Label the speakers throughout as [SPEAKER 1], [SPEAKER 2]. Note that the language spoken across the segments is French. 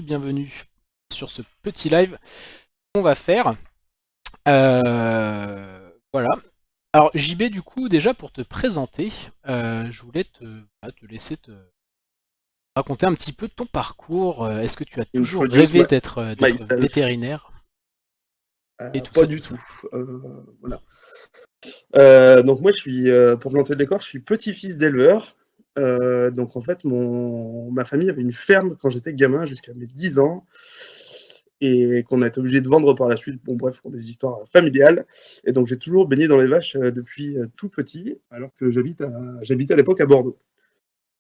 [SPEAKER 1] bienvenue sur ce petit live qu'on va faire. Voilà. Alors JB, du coup, déjà pour te présenter, je voulais te laisser te raconter un petit peu ton parcours. Est-ce que tu as toujours
[SPEAKER 2] Introduce
[SPEAKER 1] rêvé d'être
[SPEAKER 2] myself.
[SPEAKER 1] vétérinaire et tout
[SPEAKER 2] Pas
[SPEAKER 1] ça,
[SPEAKER 2] du
[SPEAKER 1] tout ça?
[SPEAKER 2] tout. Voilà. Donc moi, je suis, pour planter le décor, je suis petit-fils d'éleveur. Donc en fait, ma famille avait une ferme quand j'étais gamin jusqu'à mes 10 ans et qu'on a été obligé de vendre par la suite. Bon bref, pour des histoires familiales. Et donc j'ai toujours baigné dans les vaches depuis tout petit, alors que j'habitais à l'époque à Bordeaux.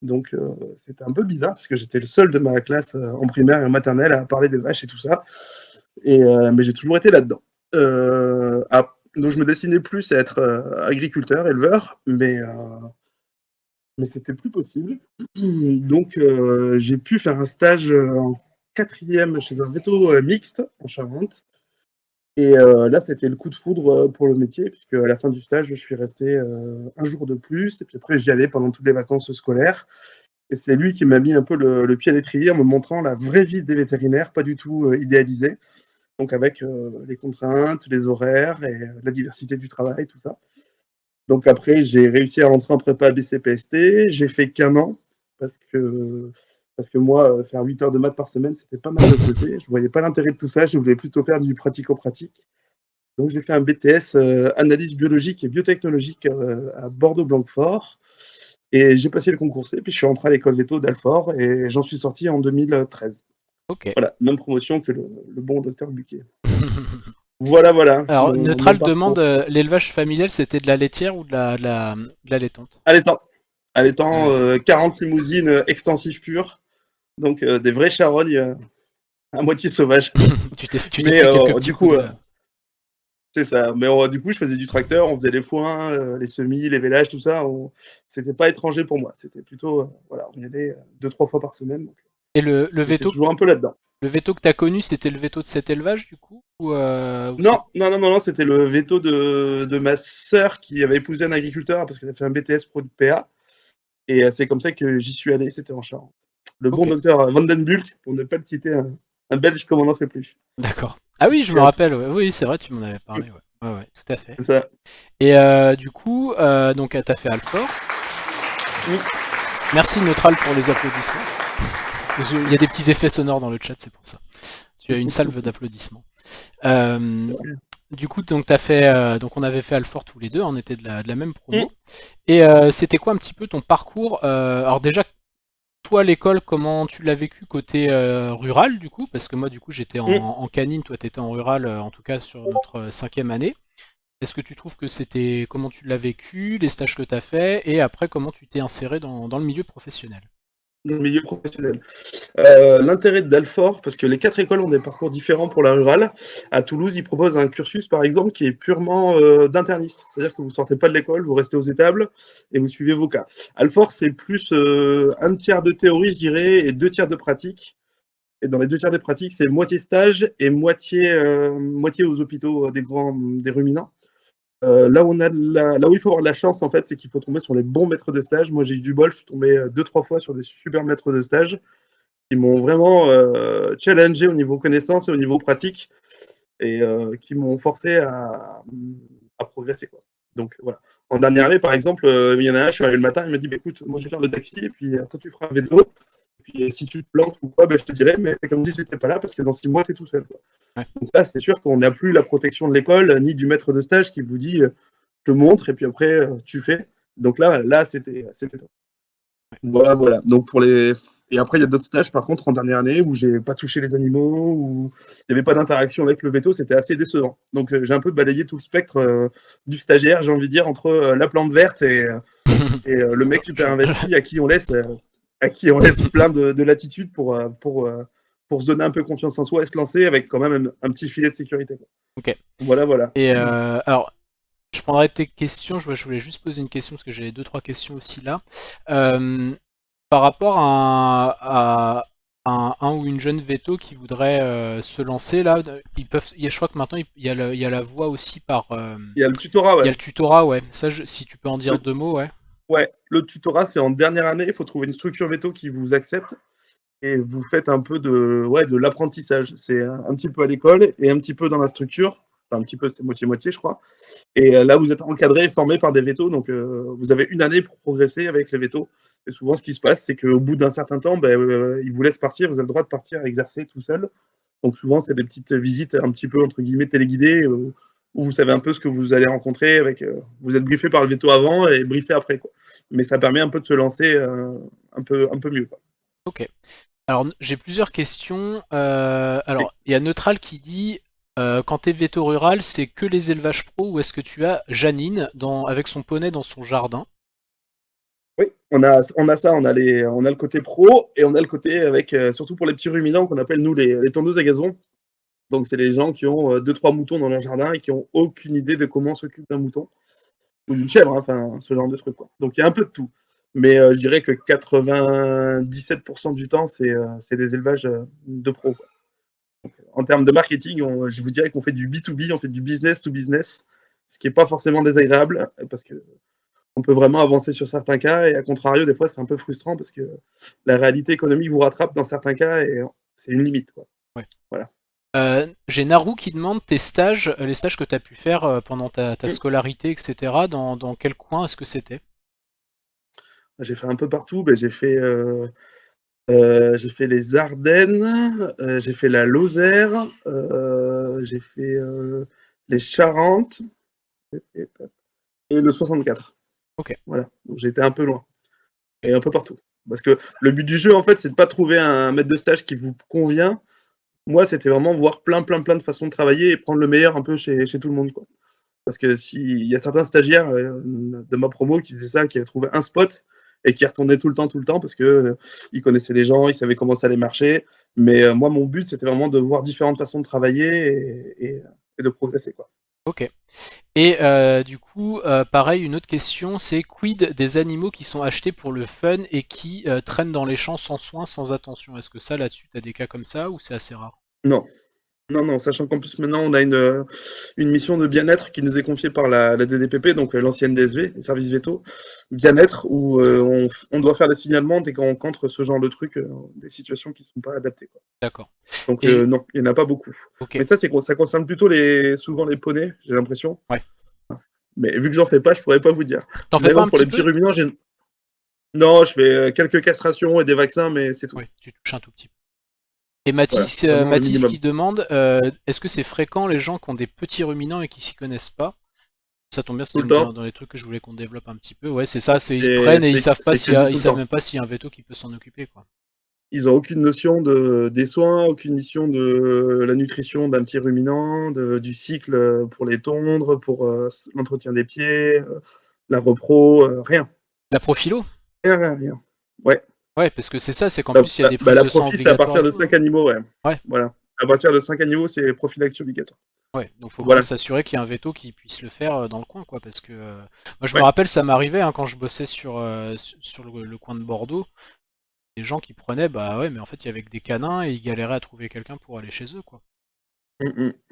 [SPEAKER 2] Donc c'était un peu bizarre parce que j'étais le seul de ma classe en primaire et en maternelle à parler des vaches et tout ça. Mais j'ai toujours été là-dedans. Donc je me destinais plus à être agriculteur, éleveur, mais c'était plus possible. Donc j'ai pu faire un stage en quatrième chez un véto mixte en Charente. Et là, c'était le coup de foudre pour le métier, puisque à la fin du stage, je suis resté un jour de plus, et puis après, j'y allais pendant toutes les vacances scolaires. Et c'est lui qui m'a mis un peu le pied à l'étrier en me montrant la vraie vie des vétérinaires, pas du tout idéalisée. Donc avec les contraintes, les horaires et la diversité du travail, tout ça. Donc après, j'ai réussi à rentrer en prépa BCPST. J'ai fait qu'un an parce que, parce que moi, faire 8 heures de maths par semaine, c'était pas ma tasse de thé. Je voyais pas l'intérêt de tout ça. Je voulais plutôt faire du pratico-pratique. Donc j'ai fait un BTS analyse biologique et biotechnologique à Bordeaux-Blanquefort. Et j'ai passé le concours C, puis je suis rentré à l'école veto d'Alfort et j'en suis sorti en 2013.
[SPEAKER 1] Ok.
[SPEAKER 2] Voilà, même promotion que le bon docteur Buquier. Voilà, voilà,
[SPEAKER 1] Alors,
[SPEAKER 2] mon
[SPEAKER 1] Neutral demande,
[SPEAKER 2] parcours.
[SPEAKER 1] l'élevage familial, c'était de la laitière ou de la laitante?
[SPEAKER 2] Allaitant.
[SPEAKER 1] Ah,
[SPEAKER 2] Allaitant,
[SPEAKER 1] ok.
[SPEAKER 2] 40 limousines extensives pures. Donc, des vraies charognes à moitié sauvages.
[SPEAKER 1] Tu t'es
[SPEAKER 2] Mais
[SPEAKER 1] pris quelques petits
[SPEAKER 2] du
[SPEAKER 1] coups
[SPEAKER 2] coup,
[SPEAKER 1] de...
[SPEAKER 2] c'est ça. Mais du coup, je faisais du tracteur, on faisait les foins, les semis, les vélages, tout ça. C'était pas étranger pour moi. C'était plutôt, voilà, on y allait 2-3 fois par semaine. Donc,
[SPEAKER 1] Et le
[SPEAKER 2] j'étais
[SPEAKER 1] veto
[SPEAKER 2] toujours un peu là-dedans.
[SPEAKER 1] Le veto que tu as connu, c'était le veto de cet élevage, du coup? Ou c'est...
[SPEAKER 2] Non, non, non, non, non, c'était le veto de ma sœur qui avait épousé un agriculteur parce qu'elle a fait un BTS Pro de PA. Et c'est comme ça que j'y suis allé, c'était en Charente. Le bon
[SPEAKER 1] Ok,
[SPEAKER 2] docteur Van den Bulk, pour ne pas le citer, un Belge comme on n'en fait plus.
[SPEAKER 1] d'accord. Ah oui, je me
[SPEAKER 2] Qui a tout-
[SPEAKER 1] rappelle, ouais. Oui, c'est vrai, tu m'en avais parlé, ouais. Ouais, ouais, tout à fait.
[SPEAKER 2] C'est ça.
[SPEAKER 1] Et du coup, donc t'as fait Alfort.
[SPEAKER 2] Mm.
[SPEAKER 1] Merci Neutral pour les applaudissements. Il y a des petits effets sonores dans le chat, c'est pour ça. Tu as une salve d'applaudissements. Euh, du coup, donc t'as fait, donc on avait fait Alfort tous les deux, on était de la même
[SPEAKER 2] Mm.
[SPEAKER 1] promo. Et c'était quoi un petit peu ton parcours? Alors déjà, toi, l'école, comment tu l'as vécu côté rural, du coup? Parce que moi, du coup, j'étais en,
[SPEAKER 2] Mm.
[SPEAKER 1] en canine, toi, t'étais en rural, en tout cas sur notre cinquième année. Est-ce que tu trouves que c'était... Comment tu l'as vécu, les stages que tu as fait, et après, comment tu t'es inséré dans le milieu professionnel?
[SPEAKER 2] Dans le milieu professionnel. L'intérêt d'Alfort, parce que les 4 écoles ont des parcours différents pour la rurale. À Toulouse, ils proposent un cursus, par exemple, qui est purement d'interniste. C'est-à-dire que vous sortez pas de l'école, vous restez aux étables et vous suivez vos cas. Alfort, c'est plus un tiers de théorie, je dirais, et 2 tiers de pratique. Et dans les 2 tiers des pratiques, c'est moitié stage et moitié aux hôpitaux des ruminants. Là où il faut avoir de la chance, en fait, c'est qu'il faut tomber sur les bons maîtres de stage. Moi, j'ai eu du bol, je suis tombé 2-3 fois sur des super maîtres de stage qui m'ont vraiment challengé au niveau connaissance et au niveau pratique et qui m'ont forcé à progresser, quoi. Donc voilà. En dernière année, par exemple, il y en a un, je suis arrivé le matin, il m'a dit bah, écoute, moi je vais faire le taxi et puis toi tu feras un vélo. Et puis si tu te plantes ou quoi, bah, je te dirai, mais c'est comme si j'étais pas là parce que dans 6 mois, tu es tout seul, quoi.
[SPEAKER 1] Ouais.
[SPEAKER 2] Donc là, c'est sûr qu'on n'a plus la protection de l'école ni du maître de stage qui vous dit je te montre et puis après tu fais. Donc là c'était top. Voilà, voilà. Donc et après, il y a d'autres stages, par contre, en dernière année, où j'ai pas touché les animaux, où il n'y avait pas d'interaction avec le veto, c'était assez décevant. Donc j'ai un peu balayé tout le spectre du stagiaire, j'ai envie de dire, entre la plante verte et le mec super
[SPEAKER 1] Je-
[SPEAKER 2] investi à qui on laisse plein de latitude pour se donner un peu confiance en soi et se lancer avec quand même un petit filet de sécurité, quoi.
[SPEAKER 1] Ok.
[SPEAKER 2] Voilà, voilà.
[SPEAKER 1] Et alors, je prendrai tes questions. Je voulais juste poser une question parce que j'avais deux, trois questions aussi là. Euh, Par rapport à un ou une jeune veto qui voudrait se lancer là, je crois que maintenant il y a la voie aussi par,
[SPEAKER 2] Il y a le tutorat,
[SPEAKER 1] il y
[SPEAKER 2] ouais.
[SPEAKER 1] a le tutorat, ouais. Ça, si tu peux en dire
[SPEAKER 2] Le,
[SPEAKER 1] deux mots, ouais.
[SPEAKER 2] ouais, le tutorat, c'est en dernière année, il faut trouver une structure veto qui vous accepte. et vous faites un peu de l'apprentissage. C'est un petit peu à l'école et un petit peu dans la structure. Enfin, un petit peu, c'est moitié-moitié, je crois. Et là, vous êtes encadré et formé par des vétos. Donc, vous avez une année pour progresser avec les vétos. Et souvent, ce qui se passe, c'est qu'au bout d'un certain temps, ils vous laissent partir. Vous avez le droit de partir exercer tout seul. Donc, souvent, c'est des petites visites un petit peu, entre guillemets, téléguidées, où vous savez un peu ce que vous allez rencontrer. Vous êtes briefé par le veto avant et briefé après, quoi. Mais ça permet un peu de se lancer un peu mieux, quoi.
[SPEAKER 1] Ok. Alors, j'ai plusieurs questions.
[SPEAKER 2] Et
[SPEAKER 1] Alors, il y a Neutral qui dit quand t'es veto rural, c'est que les élevages pro ou est-ce que tu as Janine avec son poney dans son jardin?
[SPEAKER 2] oui, on a ça, on a le côté pro et on a le côté avec, surtout pour les petits ruminants qu'on appelle nous les tondeuses à gazon. Donc c'est les gens qui ont 2-3 moutons dans leur jardin et qui ont aucune idée de comment on s'occupe d'un mouton ou d'une chèvre, hein, enfin ce genre de truc, quoi. Donc il y a un peu de tout. Mais je dirais que 97% du temps, c'est des élevages de pro, quoi. Donc, en termes de marketing, je vous dirais qu'on fait du B2B, on fait du business to business, ce qui n'est pas forcément désagréable parce que on peut vraiment avancer sur certains cas et à contrario, des fois, c'est un peu frustrant parce que la réalité économique vous rattrape dans certains cas et c'est une limite, quoi.
[SPEAKER 1] Ouais.
[SPEAKER 2] Voilà.
[SPEAKER 1] J'ai Naru qui demande tes stages, les stages que tu as pu faire pendant ta
[SPEAKER 2] Mmh.
[SPEAKER 1] scolarité, etc. Dans quel coin est-ce que c'était?
[SPEAKER 2] J'ai fait un peu partout, j'ai fait les Ardennes, j'ai fait la Lozère, j'ai fait, les Charentes et le 64.
[SPEAKER 1] Ok.
[SPEAKER 2] Voilà, donc j'ai été un peu loin et un peu partout. Parce que le but du jeu, en fait, c'est de pas trouver un maître de stage qui vous convient. Moi, c'était vraiment voir plein de façons de travailler et prendre le meilleur un peu chez tout le monde, quoi. Parce que s'il y a certains stagiaires de ma promo qui faisaient ça, qui avaient trouvé un spot et qui retournaient tout le temps parce que ils connaissaient les gens, ils savaient comment ça allait marcher. Mais moi, mon but, c'était vraiment de voir différentes façons de travailler et de progresser, quoi.
[SPEAKER 1] Ok. Et du coup, pareil, une autre question, c'est quid des animaux qui sont achetés pour le fun et qui traînent dans les champs sans soin, sans attention? Est-ce que ça, là-dessus, t'as des cas comme ça ou c'est assez rare?
[SPEAKER 2] Non, non, sachant qu'en plus maintenant on a une mission de bien-être qui nous est confiée par la DDPP, donc l'ancienne DSV, les services vétos, bien-être, où on doit faire des signalements dès qu'on rencontre ce genre de trucs, des situations qui ne sont pas adaptées, quoi.
[SPEAKER 1] D'accord.
[SPEAKER 2] Donc
[SPEAKER 1] Et
[SPEAKER 2] non, il n'y en a pas beaucoup.
[SPEAKER 1] ok.
[SPEAKER 2] Mais ça concerne plutôt souvent les poneys, j'ai l'impression.
[SPEAKER 1] Ouais.
[SPEAKER 2] Mais vu que j'en fais pas, je pourrais pas vous dire.
[SPEAKER 1] T'en fais
[SPEAKER 2] Mais
[SPEAKER 1] pas
[SPEAKER 2] non,
[SPEAKER 1] un
[SPEAKER 2] pour
[SPEAKER 1] petit
[SPEAKER 2] les petits
[SPEAKER 1] peu?
[SPEAKER 2] ruminants, non, je fais quelques castrations et des vaccins, mais c'est tout.
[SPEAKER 1] Oui, tu touches un tout petit peu. Et
[SPEAKER 2] Voilà,
[SPEAKER 1] Mathis,
[SPEAKER 2] vraiment le
[SPEAKER 1] Mathis
[SPEAKER 2] minimum.
[SPEAKER 1] qui demande est-ce que c'est fréquent les gens qui ont des petits ruminants et qui s'y connaissent pas? Ça tombe bien,
[SPEAKER 2] Tout
[SPEAKER 1] c'était
[SPEAKER 2] le temps.
[SPEAKER 1] dans les trucs que je voulais qu'on développe un petit peu. Ouais, c'est ça, ils prennent et ils savent pas
[SPEAKER 2] C'est quasi
[SPEAKER 1] ils
[SPEAKER 2] tout le
[SPEAKER 1] savent
[SPEAKER 2] temps.
[SPEAKER 1] même pas s'il y a un veto qui peut s'en occuper, quoi.
[SPEAKER 2] Ils ont aucune notion des soins, aucune notion de la nutrition d'un petit ruminant, du cycle pour les tondre, pour l'entretien des pieds, la repro, rien.
[SPEAKER 1] La profilo?
[SPEAKER 2] Rien, rien, rien. Ouais.
[SPEAKER 1] Ouais, parce que c'est ça, c'est qu'en plus il y a des prises
[SPEAKER 2] La
[SPEAKER 1] de sang
[SPEAKER 2] profil, c'est à
[SPEAKER 1] obligatoires et
[SPEAKER 2] partir de
[SPEAKER 1] tout,
[SPEAKER 2] 5
[SPEAKER 1] non?
[SPEAKER 2] animaux, ouais.
[SPEAKER 1] Ouais,
[SPEAKER 2] Voilà. À partir de 5 animaux, c'est prophylaxie obligatoire.
[SPEAKER 1] ouais. Donc faut quand même
[SPEAKER 2] Voilà.
[SPEAKER 1] s'assurer qu'il y a un veto qui puisse le faire dans le coin, quoi. Parce que moi je me
[SPEAKER 2] Ouais.
[SPEAKER 1] rappelle, ça m'arrivait hein, quand je bossais sur le coin de Bordeaux, les gens qui prenaient, bah ouais, mais en fait il y avait que des canins et ils galéraient à trouver quelqu'un pour aller chez eux, quoi.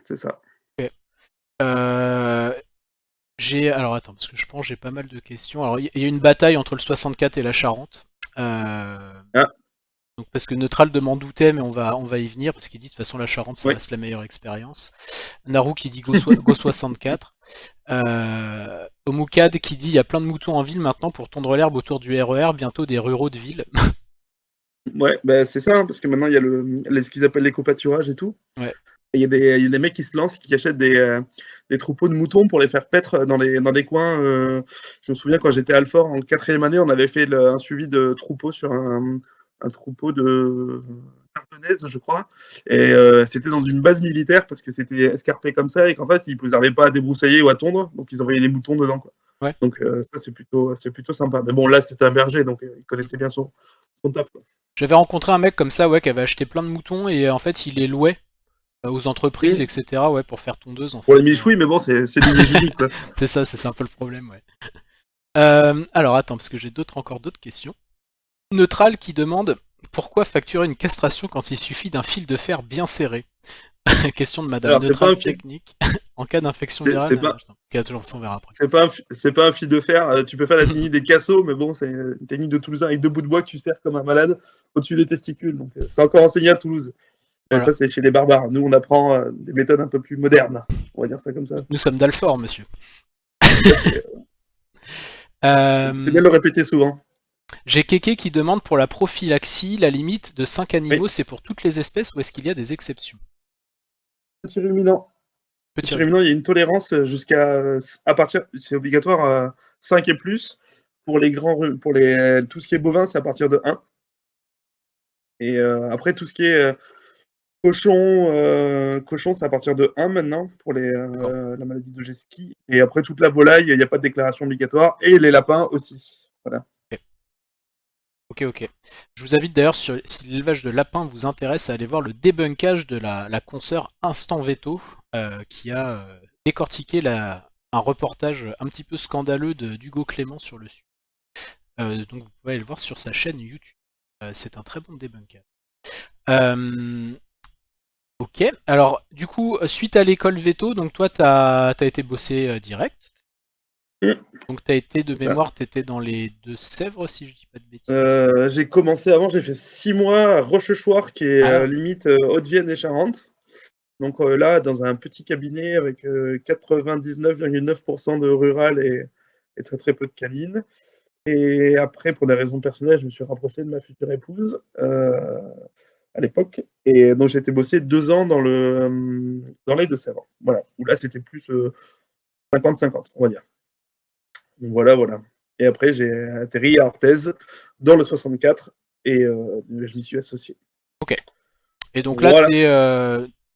[SPEAKER 2] C'est ça.
[SPEAKER 1] Ok. Alors attends, parce que je pense que j'ai pas mal de questions. Alors il y a une bataille entre le 64 et la Charente.
[SPEAKER 2] Ah,
[SPEAKER 1] Donc parce que Neutral de m'en doutait, mais on va y venir, parce qu'il dit de toute façon la Charente ça
[SPEAKER 2] oui.
[SPEAKER 1] reste la meilleure expérience. Naru qui dit Go 64. Omukad qui dit il y a plein de moutons en ville maintenant pour tondre l'herbe autour du RER, bientôt des ruraux de ville.
[SPEAKER 2] Ouais, bah, c'est ça, hein, parce que maintenant, il y a ce qu'ils appellent l'éco-pâturage et tout.
[SPEAKER 1] Ouais,
[SPEAKER 2] Et il y a des mecs qui se lancent, qui achètent des troupeaux de moutons pour les faire paître dans des coins. Je me souviens quand j'étais à Alfort en quatrième année, on avait fait un suivi de troupeau sur un troupeau de cartonnaise, je crois. Et c'était dans une base militaire parce que c'était escarpé comme ça et qu'en fait, ils n'arrivaient pas à débroussailler ou à tondre, donc ils envoyaient les moutons dedans, quoi.
[SPEAKER 1] ouais.
[SPEAKER 2] Donc ça, c'est plutôt sympa. Mais bon, là, c'était un berger, donc il connaissait bien son taf, quoi.
[SPEAKER 1] J'avais rencontré un mec comme ça, ouais, qui avait acheté plein de moutons et en fait il les louait aux entreprises,
[SPEAKER 2] Mmh.
[SPEAKER 1] etc. Ouais, pour faire tondeuse en
[SPEAKER 2] Pour les
[SPEAKER 1] fait.
[SPEAKER 2] michouilles, mais bon, c'est du hygiénique, quoi.
[SPEAKER 1] C'est ça, c'est un peu le problème, ouais. Alors attends, parce que j'ai encore d'autres questions. Neutral qui demande pourquoi facturer une castration quand il suffit d'un fil de fer bien serré? Question de Madame
[SPEAKER 2] Alors, c'est pas
[SPEAKER 1] Neutral
[SPEAKER 2] un fil
[SPEAKER 1] technique. En cas d'infection
[SPEAKER 2] C'est
[SPEAKER 1] virale,
[SPEAKER 2] pas,
[SPEAKER 1] ok, on s'en verra après.
[SPEAKER 2] c'est pas un fil de fer. Tu peux faire la technique des cassos, mais bon, c'est une technique de Toulousain avec 2 bouts de bois que tu serres comme un malade au-dessus des testicules. Donc, c'est encore enseigné à Toulouse.
[SPEAKER 1] Voilà.
[SPEAKER 2] Ça, c'est chez les barbares. Nous, on apprend des méthodes un peu plus modernes. On va dire ça comme ça.
[SPEAKER 1] Nous sommes d'Alfort, monsieur.
[SPEAKER 2] Tout à fait. C'est bien de le répéter souvent.
[SPEAKER 1] J'ai Kéké qui demande pour la prophylaxie, la limite de 5 animaux,
[SPEAKER 2] Oui.
[SPEAKER 1] c'est pour toutes les espèces ou est-ce qu'il y a des exceptions?
[SPEAKER 2] Petit ruminant.
[SPEAKER 1] Petit
[SPEAKER 2] Petit
[SPEAKER 1] ruminant.
[SPEAKER 2] ruminant, il y a une tolérance jusqu'à à partir, c'est obligatoire 5 et plus. Pour les grands, pour tout ce qui est bovin, c'est à partir de 1. Et après, tout ce qui est cochon, c'est à partir de 1 maintenant pour la maladie de Geski. Et après, toute la volaille, il n'y a pas de déclaration obligatoire. Et les lapins aussi. Voilà.
[SPEAKER 1] Ok. Je vous invite d'ailleurs, si l'élevage de lapins vous intéresse, à aller voir le débunkage de la consoeur Instant Veto, qui a décortiqué un reportage un petit peu scandaleux d'Hugo Clément sur le sujet. Donc vous pouvez aller le voir sur sa chaîne YouTube. C'est un très bon débunkage. Ok, alors du coup, suite à l'école Veto, donc toi t'as été bossé direct. Donc t'as été de mémoire, t'étais dans les Deux-Sèvres si je dis pas de bêtises.
[SPEAKER 2] J'ai commencé avant, j'ai fait 6 mois à Rochechouart, qui est limite Haute-Vienne et Charente. Donc là, dans un petit cabinet avec 99,9% de rural et très très peu de canine. Et après, pour des raisons personnelles, je me suis rapproché de ma future épouse à l'époque. Et donc j'ai été bosser 2 ans dans les Deux-Sèvres. Voilà. Où là, c'était plus 50-50, on va dire. Donc voilà. Et après, j'ai atterri à Orthez dans le 64 et je m'y suis associé.
[SPEAKER 1] Ok. Et donc là,
[SPEAKER 2] Voilà.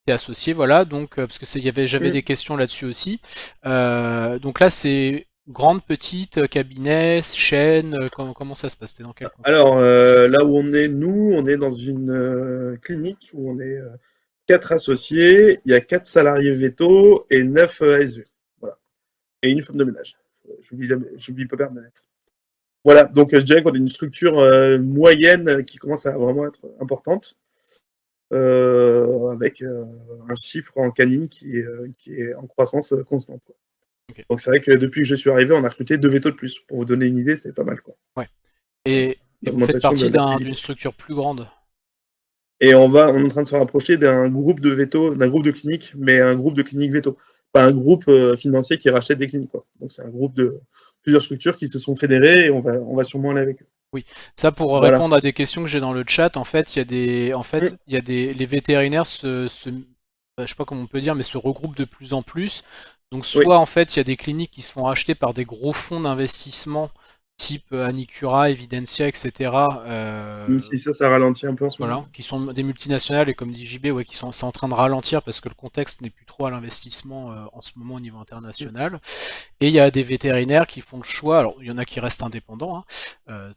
[SPEAKER 1] t'es associé, voilà, donc parce que j'avais des questions là-dessus aussi. Donc là, c'est grande, petite, cabinet, chaîne, comment ça se passe? T'es dans quel contexte?
[SPEAKER 2] Alors là où on est, nous, on est dans une clinique où on est 4 associés, il y a 4 salariés veto et 9 ASV. Voilà. Et une femme de ménage. J'oublie pas perdre ma lettre. Voilà, donc je dirais qu'on a une structure moyenne qui commence à vraiment être importante, avec un chiffre en canine qui est en croissance constante. Quoi.
[SPEAKER 1] Okay.
[SPEAKER 2] Donc c'est vrai que depuis que je suis arrivé, on a recruté 2 vétos de plus. Pour vous donner une idée, c'est pas mal. Quoi.
[SPEAKER 1] Ouais. Et vous faites partie d'une structure plus grande?
[SPEAKER 2] Et on est en train de se rapprocher d'un groupe de veto, d'un groupe de cliniques, mais un groupe de cliniques veto. Pas un groupe financier qui rachète des cliniques. Quoi. Donc c'est un groupe de plusieurs structures qui se sont fédérées et on va sûrement aller avec eux.
[SPEAKER 1] Oui, ça pour répondre à des questions que j'ai dans le chat, en fait, les vétérinaires je sais pas comment on peut dire, mais se regroupent de plus en plus. Donc soit en fait, il y a des cliniques qui se font racheter par des gros fonds d'investissement type Anicura, Evidentia, etc.
[SPEAKER 2] Même si ça ralentit un peu en ce moment.
[SPEAKER 1] Voilà, qui sont des multinationales et comme dit JB, ouais, c'est en train de ralentir parce que le contexte n'est plus trop à l'investissement en ce moment au niveau international. Et il y a des vétérinaires qui font le choix, alors il y en a qui restent indépendants,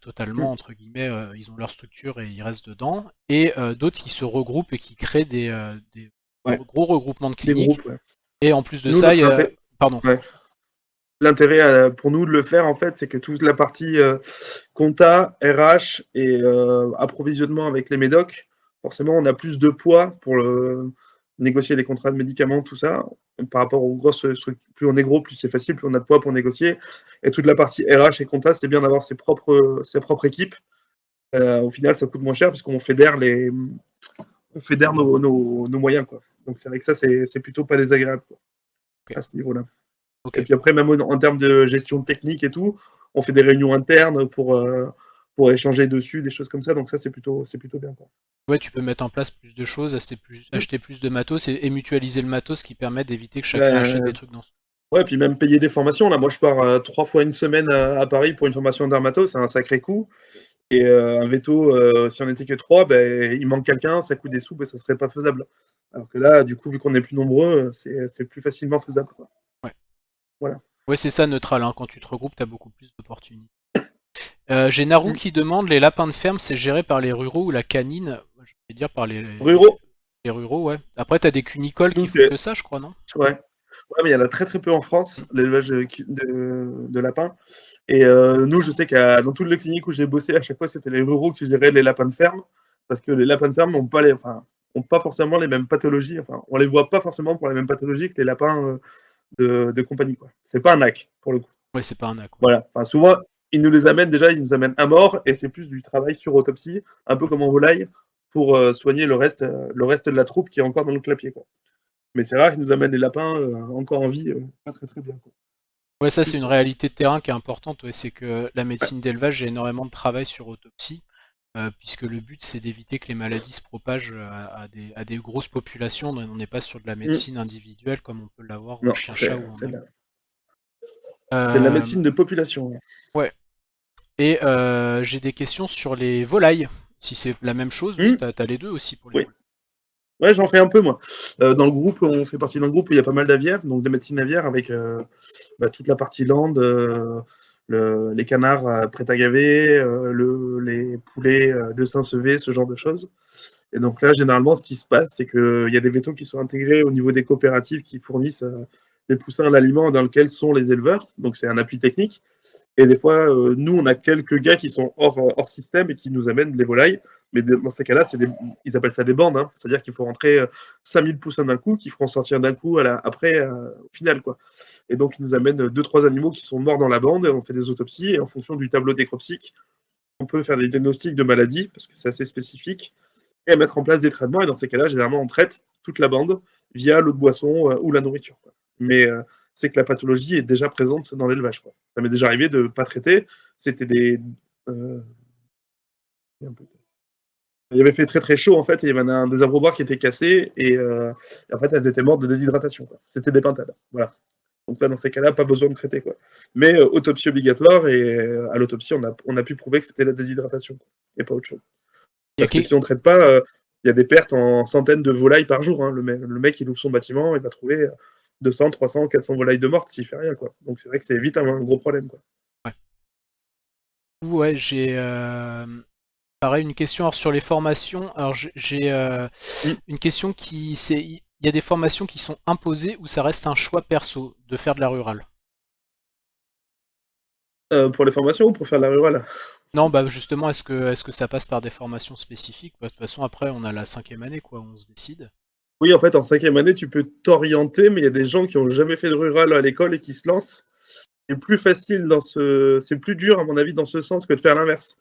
[SPEAKER 1] totalement, entre guillemets, ils ont leur structure et ils restent dedans, et d'autres qui se regroupent et qui créent des gros regroupements de cliniques.
[SPEAKER 2] Des groupes, ouais.
[SPEAKER 1] Et en plus de ça, il y a... Pardon.
[SPEAKER 2] Ouais. L'intérêt pour nous de le faire, en fait, c'est que toute la partie compta, RH et approvisionnement avec les médocs, forcément, on a plus de poids pour négocier les contrats de médicaments, tout ça, par rapport aux grosses structures. Plus on est gros, plus c'est facile, plus on a de poids pour négocier. Et toute la partie RH et compta, c'est bien d'avoir ses propres équipes. Au final, ça coûte moins cher parce qu'on fédère nos moyens. Quoi. Donc c'est vrai que ça, c'est plutôt pas désagréable quoi, à ce niveau-là. Okay. Et puis après, même en termes de gestion technique et tout, on fait des réunions internes pour échanger dessus, des choses comme ça. Donc ça, c'est plutôt bien. Quoi.
[SPEAKER 1] Ouais, tu peux mettre en place plus de choses, acheter plus de matos et mutualiser le matos qui permet d'éviter que chacun achète des trucs dans son...
[SPEAKER 2] Ouais, puis même payer des formations. Là, moi, je pars 3 fois une semaine à Paris pour une formation d'armatos, c'est un sacré coût. Et un veto, si on n'était que 3, ben, il manque quelqu'un, ça coûte des sous, ben, ça serait pas faisable. Alors que là, du coup, vu qu'on est plus nombreux, c'est plus facilement faisable. Quoi.
[SPEAKER 1] Ouais.
[SPEAKER 2] Voilà.
[SPEAKER 1] Ouais, c'est ça, neutral. Hein. Quand tu te regroupes, tu as beaucoup plus d'opportunités. J'ai Naru qui demande, les lapins de ferme, c'est géré par les ruraux ou la canine? Je vais dire par les
[SPEAKER 2] ruraux.
[SPEAKER 1] Les ruraux, ouais. Après, t'as des cunicoles qui font que ça, je crois, non?
[SPEAKER 2] Ouais, mais il y en a très très peu en France, l'élevage de lapins. Et nous, je sais que dans toutes les cliniques où j'ai bossé, à chaque fois, c'était les ruraux qui géraient les lapins de ferme, parce que les lapins de ferme n'ont pas ont pas forcément les mêmes pathologies, enfin, on les voit pas forcément pour les mêmes pathologies que les lapins de compagnie, quoi. C'est pas un hack, pour le coup.
[SPEAKER 1] Ouais, c'est pas un ac, ouais.
[SPEAKER 2] Voilà. Enfin, souvent, ils nous les amènent déjà, ils nous amènent à mort, et c'est plus du travail sur autopsie, un peu comme en volaille, pour soigner le reste de la troupe qui est encore dans le clapier, quoi. Mais c'est rare qu'ils nous amènent les lapins encore en vie, pas très très bien, quoi.
[SPEAKER 1] Ouais, ça c'est
[SPEAKER 2] Plus,
[SPEAKER 1] une réalité de terrain qui est importante, ouais, c'est que la
[SPEAKER 2] ouais.
[SPEAKER 1] médecine d'élevage a énormément de travail sur autopsie, puisque le but c'est d'éviter que les maladies se propagent à des grosses populations. On n'est pas sur de la
[SPEAKER 2] Mmh.
[SPEAKER 1] médecine individuelle comme on peut l'avoir en
[SPEAKER 2] Non,
[SPEAKER 1] chien-chat ou en
[SPEAKER 2] c'est
[SPEAKER 1] âne.
[SPEAKER 2] de la
[SPEAKER 1] Euh,
[SPEAKER 2] médecine de population. Ouais.
[SPEAKER 1] ouais. Et j'ai des questions sur les volailles. Si c'est la même chose, oui,
[SPEAKER 2] Mmh.
[SPEAKER 1] t'as les deux aussi pour les
[SPEAKER 2] Oui.
[SPEAKER 1] volailles.
[SPEAKER 2] Ouais, j'en fais un peu, moi. Dans le groupe, on fait partie d'un groupe où il y a pas mal d'aviaires, donc de médecine aviaire avec toute la partie lande, les canards prêts à gaver, les poulets de Saint-Sevé, ce genre de choses. Et donc là, généralement, ce qui se passe, c'est qu'il y a des vétos qui sont intégrés au niveau des coopératives qui fournissent les poussins à l'aliment dans lequel sont les éleveurs. Donc c'est un appui technique. Et des fois, nous, on a quelques gars qui sont hors système et qui nous amènent les volailles. Mais dans ces cas-là, ils appellent ça des bandes. Hein. C'est-à-dire qu'il faut rentrer 5000 poussins d'un coup, qui feront sortir d'un coup après, au final, quoi. Et donc, ils nous amènent 2-3 animaux qui sont morts dans la bande. Et on fait des autopsies. Et en fonction du tableau nécropsique, on peut faire des diagnostics de maladies, parce que c'est assez spécifique, et mettre en place des traitements. Et dans ces cas-là, généralement, on traite toute la bande via l'eau de boisson ou la nourriture, quoi. Mais c'est que la pathologie est déjà présente dans l'élevage, quoi. Ça m'est déjà arrivé de ne pas traiter. C'était des. euh, Il avait fait très très chaud en fait, et il y avait des abreuvoirs qui étaient cassés, et en fait elles étaient mortes de déshydratation, quoi. C'était des pintades. Voilà. Donc là, dans ces cas-là, pas besoin de traiter, quoi. Mais autopsie obligatoire, et à l'autopsie, on a pu prouver que c'était la déshydratation, quoi, et pas autre chose.
[SPEAKER 1] Il y a
[SPEAKER 2] Parce que si on ne traite pas, il y a des pertes en centaines de volailles par jour. Hein. Le mec, il ouvre son bâtiment, il va trouver 200, 300, 400 volailles de mortes s'il fait rien, quoi. Donc c'est vrai que c'est vite un gros problème, quoi.
[SPEAKER 1] Ouais, ouais j'ai pareil une question alors, sur les formations. Alors j'ai
[SPEAKER 2] Mm.
[SPEAKER 1] une question qui c'est il y a des formations qui sont imposées ou ça reste un choix perso de faire de la rurale?
[SPEAKER 2] Pour les formations ou pour faire de la rurale?
[SPEAKER 1] Non, bah justement, est-ce que ça passe par des formations spécifiques? Bah, de toute façon, après, on a la cinquième année, quoi, où on se décide.
[SPEAKER 2] Oui, en fait, en cinquième année, tu peux t'orienter, mais il y a des gens qui n'ont jamais fait de rural à l'école et qui se lancent. C'est plus facile c'est plus dur, à mon avis, dans ce sens que de faire l'inverse.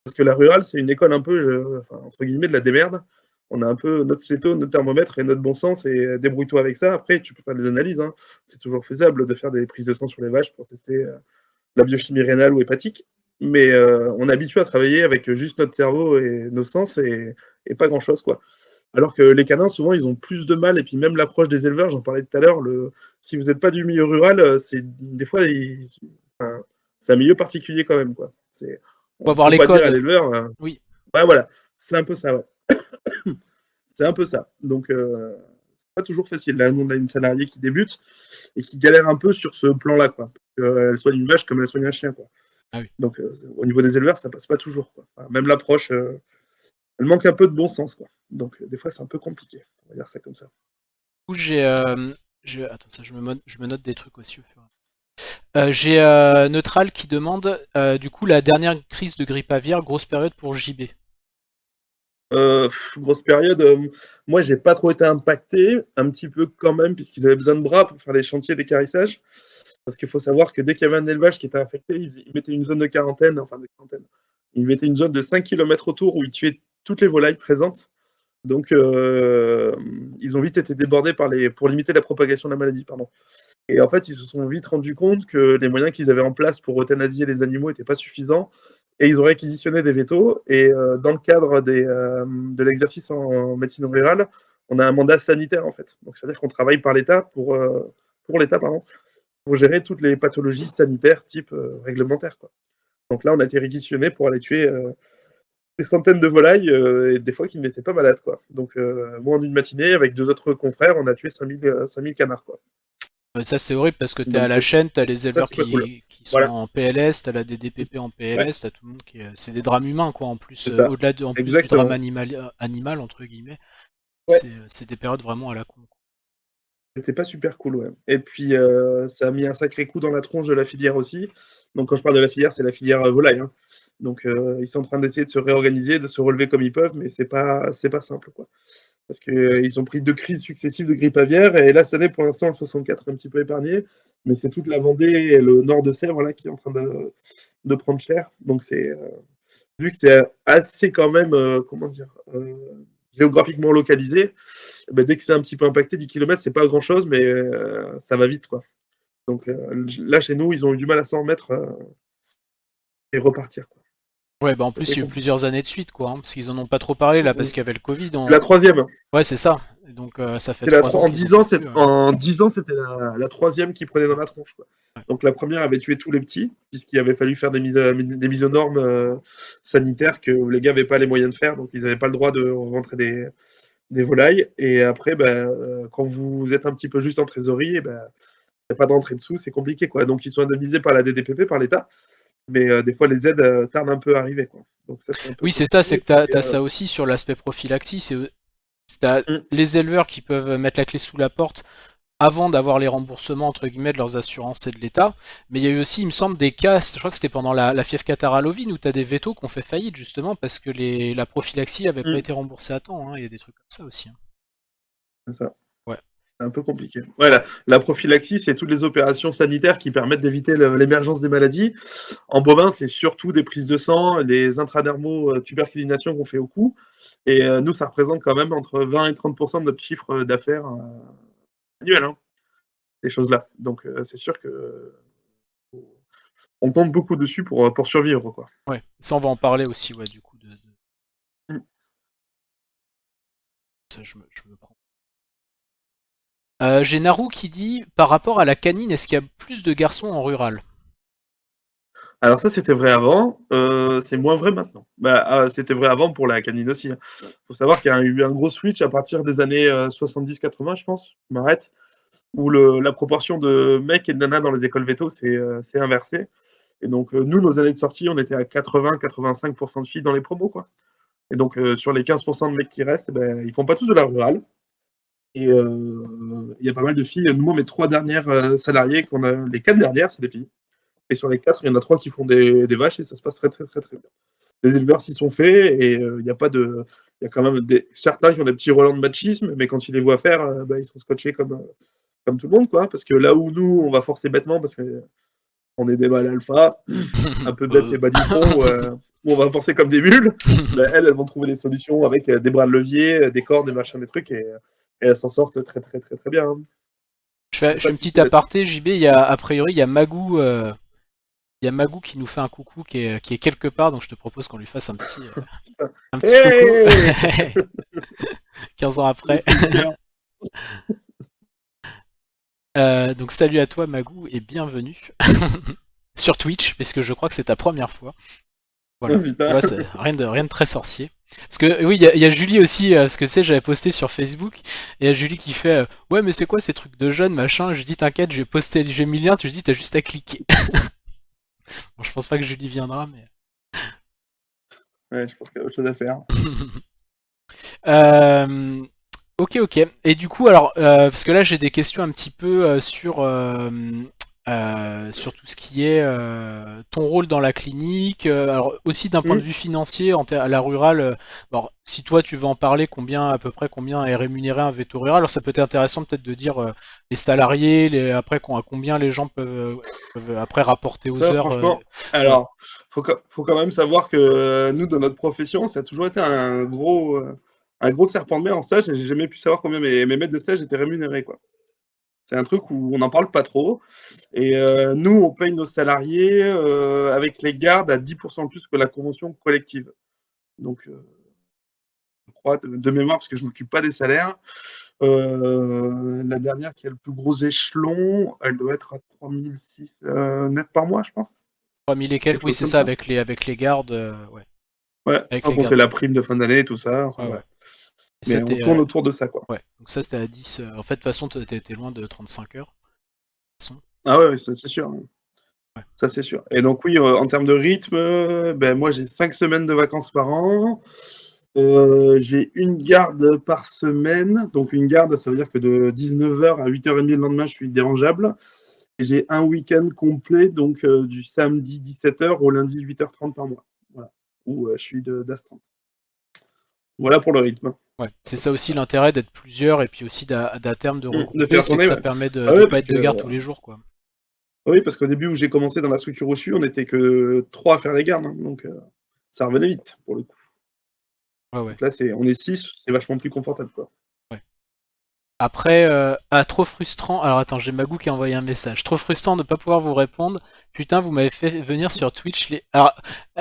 [SPEAKER 2] Parce que la rurale, c'est une école un peu, enfin, entre guillemets, de la démerde. On a un peu notre céto, notre thermomètre et notre bon sens, et débrouille-toi avec ça. Après, tu peux faire des analyses. Hein. C'est toujours faisable de faire des prises de sang sur les vaches pour tester la biochimie rénale ou hépatique. Mais on est habitué à travailler avec juste notre cerveau et nos sens, et pas grand-chose, quoi. Alors que les canins, souvent, ils ont plus de mal. Et puis même l'approche des éleveurs, j'en parlais tout à l'heure, si vous n'êtes pas du milieu rural, des fois, enfin, c'est un milieu particulier quand même, quoi.
[SPEAKER 1] Faut
[SPEAKER 2] On ne
[SPEAKER 1] avoir
[SPEAKER 2] peut
[SPEAKER 1] les
[SPEAKER 2] pas dire à
[SPEAKER 1] codes.
[SPEAKER 2] l'éleveur,
[SPEAKER 1] Oui.
[SPEAKER 2] ouais, voilà, c'est un peu ça, ouais. C'est un peu ça. Donc, c'est pas toujours facile. Là, nous, on a une salariée qui débute et qui galère un peu sur ce plan-là, quoi. Elle soigne une vache comme elle soigne un chien, quoi.
[SPEAKER 1] Ah oui.
[SPEAKER 2] Donc, au niveau des éleveurs, ça passe pas toujours, quoi. Enfin, même l'approche, elle manque un peu de bon sens, quoi. Donc, des fois, c'est un peu compliqué. On va dire ça comme ça.
[SPEAKER 1] Du coup, attends, ça, je me note des trucs aussi au fur et à mesure. J'ai Neutral qui demande, du coup, la dernière crise de grippe aviaire, grosse période pour JB.
[SPEAKER 2] Grosse période. Moi, j'ai pas trop été impacté, un petit peu quand même, puisqu'ils avaient besoin de bras pour faire les chantiers d'équarrissage. Parce qu'il faut savoir que dès qu'il y avait un élevage qui était infecté, ils mettaient une zone de quarantaine, enfin de quarantaine. Ils mettaient une zone de 5 km autour où ils tuaient toutes les volailles présentes. Donc, ils ont vite été débordés pour limiter la propagation de la maladie. Pardon. Et en fait, ils se sont vite rendus compte que les moyens qu'ils avaient en place pour euthanasier les animaux n'étaient pas suffisants. Et ils ont réquisitionné des vétos. Et dans le cadre de l'exercice en médecine rurale, on a un mandat sanitaire, en fait. Donc, c'est-à-dire qu'on travaille par l'État pour l'État, pardon, pour gérer toutes les pathologies sanitaires type réglementaire, quoi. Donc là, on a été réquisitionné pour aller tuer des centaines de volailles, et des fois qui n'étaient pas malades, quoi. Donc, moi, en une matinée, avec deux autres confrères, on a tué 5000 canards, quoi.
[SPEAKER 1] Ça, c'est horrible parce que t'es à
[SPEAKER 2] Donc,
[SPEAKER 1] la chaîne, t'as les
[SPEAKER 2] ça,
[SPEAKER 1] éleveurs
[SPEAKER 2] c'est pas cool.
[SPEAKER 1] qui sont
[SPEAKER 2] Voilà.
[SPEAKER 1] en PLS, t'as la DDPP en
[SPEAKER 2] Ouais,
[SPEAKER 1] PLS, t'as tout le monde qui est... C'est des drames humains, quoi, en plus,
[SPEAKER 2] c'est ça.
[SPEAKER 1] en plus du drame
[SPEAKER 2] Exactement.
[SPEAKER 1] animal, entre guillemets.
[SPEAKER 2] Ouais,
[SPEAKER 1] C'est des périodes vraiment à la con, quoi.
[SPEAKER 2] c'était pas super cool, ouais. Et puis, ça a mis un sacré coup dans la tronche de la filière aussi. Donc, quand je parle de la filière, c'est la filière volaille, hein. Donc, ils sont en train d'essayer de se réorganiser, de se relever comme ils peuvent, mais c'est pas simple, quoi. Parce qu'ils ont pris 2 crises successives de grippe aviaire, et là, cette année, pour l'instant, le 64 est un petit peu épargné, mais c'est toute la Vendée et le nord de Sèvres là, qui est en train de prendre cher. Donc, vu que c'est assez quand même, comment dire, géographiquement localisé, dès que c'est un petit peu impacté, 10 km, c'est pas grand-chose, mais ça va vite, quoi. Donc là, chez nous, ils ont eu du mal à s'en remettre et repartir, quoi.
[SPEAKER 1] Ouais, bah en plus,
[SPEAKER 2] C'était
[SPEAKER 1] il y a eu
[SPEAKER 2] compliqué.
[SPEAKER 1] plusieurs années de suite, quoi, parce qu'ils en ont pas trop parlé là, parce qu'il y avait le Covid.
[SPEAKER 2] C'est la troisième.
[SPEAKER 1] Ouais, c'est ça. Et donc, ça fait
[SPEAKER 2] C'est la
[SPEAKER 1] 3 ans
[SPEAKER 2] en
[SPEAKER 1] qu'ils en
[SPEAKER 2] 10
[SPEAKER 1] font
[SPEAKER 2] ans,
[SPEAKER 1] plus.
[SPEAKER 2] en 10 ans, c'était la troisième qui prenait dans la tronche, quoi.
[SPEAKER 1] Ouais.
[SPEAKER 2] Donc la première avait tué tous les petits, puisqu'il avait fallu faire des mises aux normes sanitaires que les gars n'avaient pas les moyens de faire, donc ils n'avaient pas le droit de rentrer des volailles. Et après, quand vous êtes un petit peu juste en trésorerie, il n'y a pas de rentrée dessous, c'est compliqué, quoi. Donc ils sont indemnisés par la DDPP, par l'État, mais des fois les aides tardent un peu à arriver, quoi. Donc ça, c'est un peu
[SPEAKER 1] Oui, c'est ça,
[SPEAKER 2] compliqué.
[SPEAKER 1] c'est que t'as ça aussi sur l'aspect prophylaxie. T'as
[SPEAKER 2] Mm.
[SPEAKER 1] les éleveurs qui peuvent mettre la clé sous la porte avant d'avoir les remboursements entre guillemets de leurs assurances et de l'État. Mais il y a eu aussi, il me semble, des cas, je crois que c'était pendant la fièvre catarrhale ovine, où tu as des vétos qui ont fait faillite justement parce que la prophylaxie n'avait pas
[SPEAKER 2] Mm.
[SPEAKER 1] été remboursée à temps. Il y a des trucs comme ça aussi.
[SPEAKER 2] C'est ça.
[SPEAKER 1] Ouais.
[SPEAKER 2] C'est un peu compliqué. Ouais,
[SPEAKER 1] Ouais.
[SPEAKER 2] la prophylaxie, c'est toutes les opérations sanitaires qui permettent d'éviter l'émergence des maladies. En bovin, c'est surtout des prises de sang, des intradermaux tuberculinations qu'on fait au cou. Et nous, ça représente quand même entre 20 et 30% de notre chiffre d'affaires annuel, hein, ces choses-là. Donc, c'est sûr que on compte beaucoup dessus pour survivre, quoi.
[SPEAKER 1] Ouais. Ça, on va en parler aussi, ouais, du coup.
[SPEAKER 2] Mm.
[SPEAKER 1] Ça, je me prends. J'ai Naru qui dit, par rapport à la canine, est-ce qu'il y a plus de garçons en rural?
[SPEAKER 2] Alors ça, c'était vrai avant, c'est moins vrai maintenant. C'était vrai avant pour la canine aussi, hein. Faut savoir qu'il y a eu un gros switch à partir des années 70-80, je pense, je m'arrête, où la proportion de mecs et de nanas dans les écoles véto s'est inversée. Et donc, nous, nos années de sortie, on était à 80-85% de filles dans les promos, quoi. Et donc, sur les 15% de mecs qui restent, ils font pas tous de la rurale. Et il y a pas mal de filles. Nous, mes 3 dernières salariées, les 4 dernières, c'est des filles. Et sur les 4, il y en a 3 qui font des vaches et ça se passe très, très, très, très bien. Les éleveurs s'y sont faits et il y a pas de. Il y a quand même certains qui ont des petits relents de machisme, mais quand ils les voient faire, ils sont scotchés comme tout le monde, quoi. Parce que là où nous, on va forcer bêtement, parce qu'on est des mâles alpha, un peu bêtes et bas du front, où on va forcer comme des mules, elles vont trouver des solutions avec des bras de levier, des cordes, des machins, des trucs, et elles s'en sortent très, très, très, très bien, hein.
[SPEAKER 1] Je fais
[SPEAKER 2] Pas de
[SPEAKER 1] une petite
[SPEAKER 2] souci là-dessus.
[SPEAKER 1] aparté, JB, a priori, il y a Magou qui nous fait un coucou qui est quelque part, donc je te propose qu'on lui fasse un petit coucou.
[SPEAKER 2] Hey
[SPEAKER 1] 15 ans
[SPEAKER 2] Le
[SPEAKER 1] après.
[SPEAKER 2] stalker.
[SPEAKER 1] Donc salut à toi Magou et bienvenue sur Twitch, puisque je crois que c'est ta première fois.
[SPEAKER 2] Oh,
[SPEAKER 1] Voilà. Tu
[SPEAKER 2] putain.
[SPEAKER 1] vois, c'est rien de très sorcier. Parce que oui, il y a Julie aussi, ce que c'est, j'avais posté sur Facebook, et il y a Julie qui fait ouais mais c'est quoi ces trucs de jeunes, machin. Je lui dis t'inquiète, je vais mis le lien, tu lui dis t'as juste à cliquer. Bon, je pense pas que Julie viendra, mais.
[SPEAKER 2] Ouais, je pense qu'il y a autre chose à faire.
[SPEAKER 1] Euh, ok, ok. Et du coup, alors, parce que là j'ai des questions un petit peu sur tout ce qui est ton rôle dans la clinique, alors aussi d'un point de
[SPEAKER 2] Hmm.
[SPEAKER 1] vue financier, à la rurale, alors, si toi tu veux en parler, à peu près combien est rémunéré un veto rural, alors ça peut être intéressant peut-être de dire les salariés, après à combien les gens peuvent après rapporter aux
[SPEAKER 2] Ça,
[SPEAKER 1] heures.
[SPEAKER 2] franchement,
[SPEAKER 1] Ouais.
[SPEAKER 2] alors, faut quand même savoir que nous, dans notre profession, ça a toujours été un gros serpent de mer en stage, et j'ai jamais pu savoir combien mes maîtres de stage étaient rémunérés, quoi. C'est un truc où on n'en parle pas trop. Et nous, on paye nos salariés avec les gardes à 10% de plus que la convention collective. Donc, je crois, de mémoire, parce que je ne m'occupe pas des salaires, la dernière qui a le plus gros échelon, elle doit être à 3006 net par mois, je pense.
[SPEAKER 1] 3000 et
[SPEAKER 2] Quelque
[SPEAKER 1] quelques, oui
[SPEAKER 2] chose
[SPEAKER 1] c'est
[SPEAKER 2] comme
[SPEAKER 1] ça,
[SPEAKER 2] ça.
[SPEAKER 1] avec les gardes, ouais.
[SPEAKER 2] Ouais,
[SPEAKER 1] Avec
[SPEAKER 2] sans
[SPEAKER 1] les
[SPEAKER 2] compter
[SPEAKER 1] gardes.
[SPEAKER 2] la prime de fin d'année et tout ça. Enfin,
[SPEAKER 1] Ouais, ouais.
[SPEAKER 2] voilà.
[SPEAKER 1] Et ça
[SPEAKER 2] Mais on
[SPEAKER 1] t'es,
[SPEAKER 2] tourne autour de ça, quoi.
[SPEAKER 1] ouais. Donc ça c'était à 10. En fait, de toute façon, t'es loin de 35 heures. De toute façon.
[SPEAKER 2] Ah ouais, ouais, ça c'est sûr.
[SPEAKER 1] Ouais.
[SPEAKER 2] Ça c'est sûr. Et donc oui, en termes de rythme, moi j'ai 5 semaines de vacances par an. J'ai une garde par semaine. Donc une garde, ça veut dire que de 19h à 8h30 le lendemain, je suis dérangeable. Et j'ai un week-end complet, donc du samedi 17h au lundi 8h30 par mois. Voilà. Où je suis d'astreinte. Voilà pour le rythme.
[SPEAKER 1] Ouais, c'est ça aussi l'intérêt d'être plusieurs et puis aussi d'à terme de
[SPEAKER 2] De
[SPEAKER 1] regrouper,
[SPEAKER 2] faire
[SPEAKER 1] c'est que
[SPEAKER 2] tourner,
[SPEAKER 1] ça
[SPEAKER 2] ouais.
[SPEAKER 1] permet
[SPEAKER 2] Ah
[SPEAKER 1] de
[SPEAKER 2] ouais,
[SPEAKER 1] pas
[SPEAKER 2] parce
[SPEAKER 1] être de
[SPEAKER 2] que
[SPEAKER 1] garde tous les jours, quoi.
[SPEAKER 2] oui, parce qu'au début où j'ai commencé dans la structure où je suis, on était que 3 à faire les gardes, hein, donc ça revenait vite pour le coup.
[SPEAKER 1] Ouais, ouais,
[SPEAKER 2] Donc là, on est 6, c'est vachement plus confortable, quoi.
[SPEAKER 1] ouais. Après, trop frustrant. Alors attends, j'ai Magou qui a envoyé un message. Trop frustrant de ne pas pouvoir vous répondre. Putain, vous m'avez fait venir sur Twitch. Alors,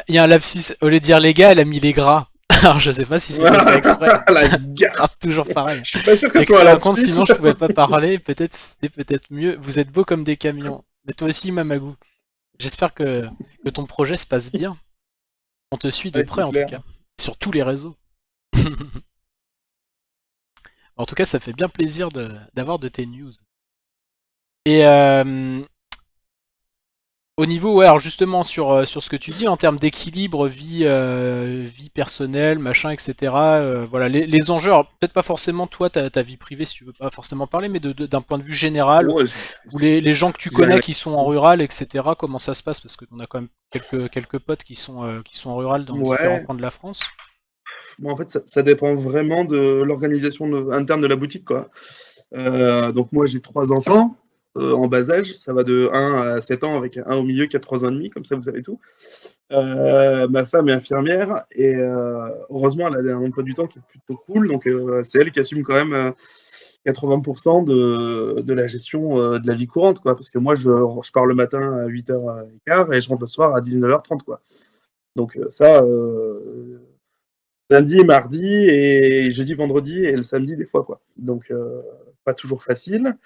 [SPEAKER 1] il y a un lapsus. Au lieu de dire les gars, elle a mis les gras. Alors, je sais pas si c'était fait exprès.
[SPEAKER 2] La
[SPEAKER 1] Ah,
[SPEAKER 2] garce.
[SPEAKER 1] toujours pareil.
[SPEAKER 2] Je suis pas sûr que ce
[SPEAKER 1] J'ai
[SPEAKER 2] soit
[SPEAKER 1] créé
[SPEAKER 2] un
[SPEAKER 1] un compte,
[SPEAKER 2] lapsus.
[SPEAKER 1] sinon je pouvais pas parler. Peut-être c'était peut-être mieux. Vous êtes beau comme des camions. Mais toi aussi, Mamagou. J'espère que ton projet se passe bien. On te suit de
[SPEAKER 2] Ouais,
[SPEAKER 1] près
[SPEAKER 2] c'est
[SPEAKER 1] en tout
[SPEAKER 2] clair.
[SPEAKER 1] cas. Sur tous les réseaux. En tout cas, ça fait bien plaisir d'avoir de tes news. Et au niveau, ouais, alors justement sur ce que tu dis en termes d'équilibre vie personnelle, machin, etc. Voilà, les enjeux, alors peut-être pas forcément toi ta vie privée si tu veux pas forcément parler, mais d'un point de vue général,
[SPEAKER 2] Bon,
[SPEAKER 1] ou les gens que tu
[SPEAKER 2] j'ai
[SPEAKER 1] connais
[SPEAKER 2] rien.
[SPEAKER 1] qui sont en rural, etc. Comment ça se passe? Parce que on a quand même quelques potes qui sont en rural dans différents
[SPEAKER 2] Ouais.
[SPEAKER 1] coins de la France.
[SPEAKER 2] Bon, en fait, ça dépend vraiment de l'organisation interne de la boutique, quoi. Donc moi, j'ai 3 enfants en bas âge. Ça va de 1 à 7 ans avec un au milieu qui a 3 ans et demi, comme ça vous savez tout. Ma femme est infirmière et heureusement, elle a un emploi du temps qui est plutôt cool. Donc c'est elle qui assume quand même 80% de la gestion de la vie courante, quoi. Parce que moi, je pars le matin à 8h15 et je rentre le soir à 19h30, quoi. Donc ça, lundi, mardi et jeudi, vendredi et le samedi des fois, quoi. Donc pas toujours facile,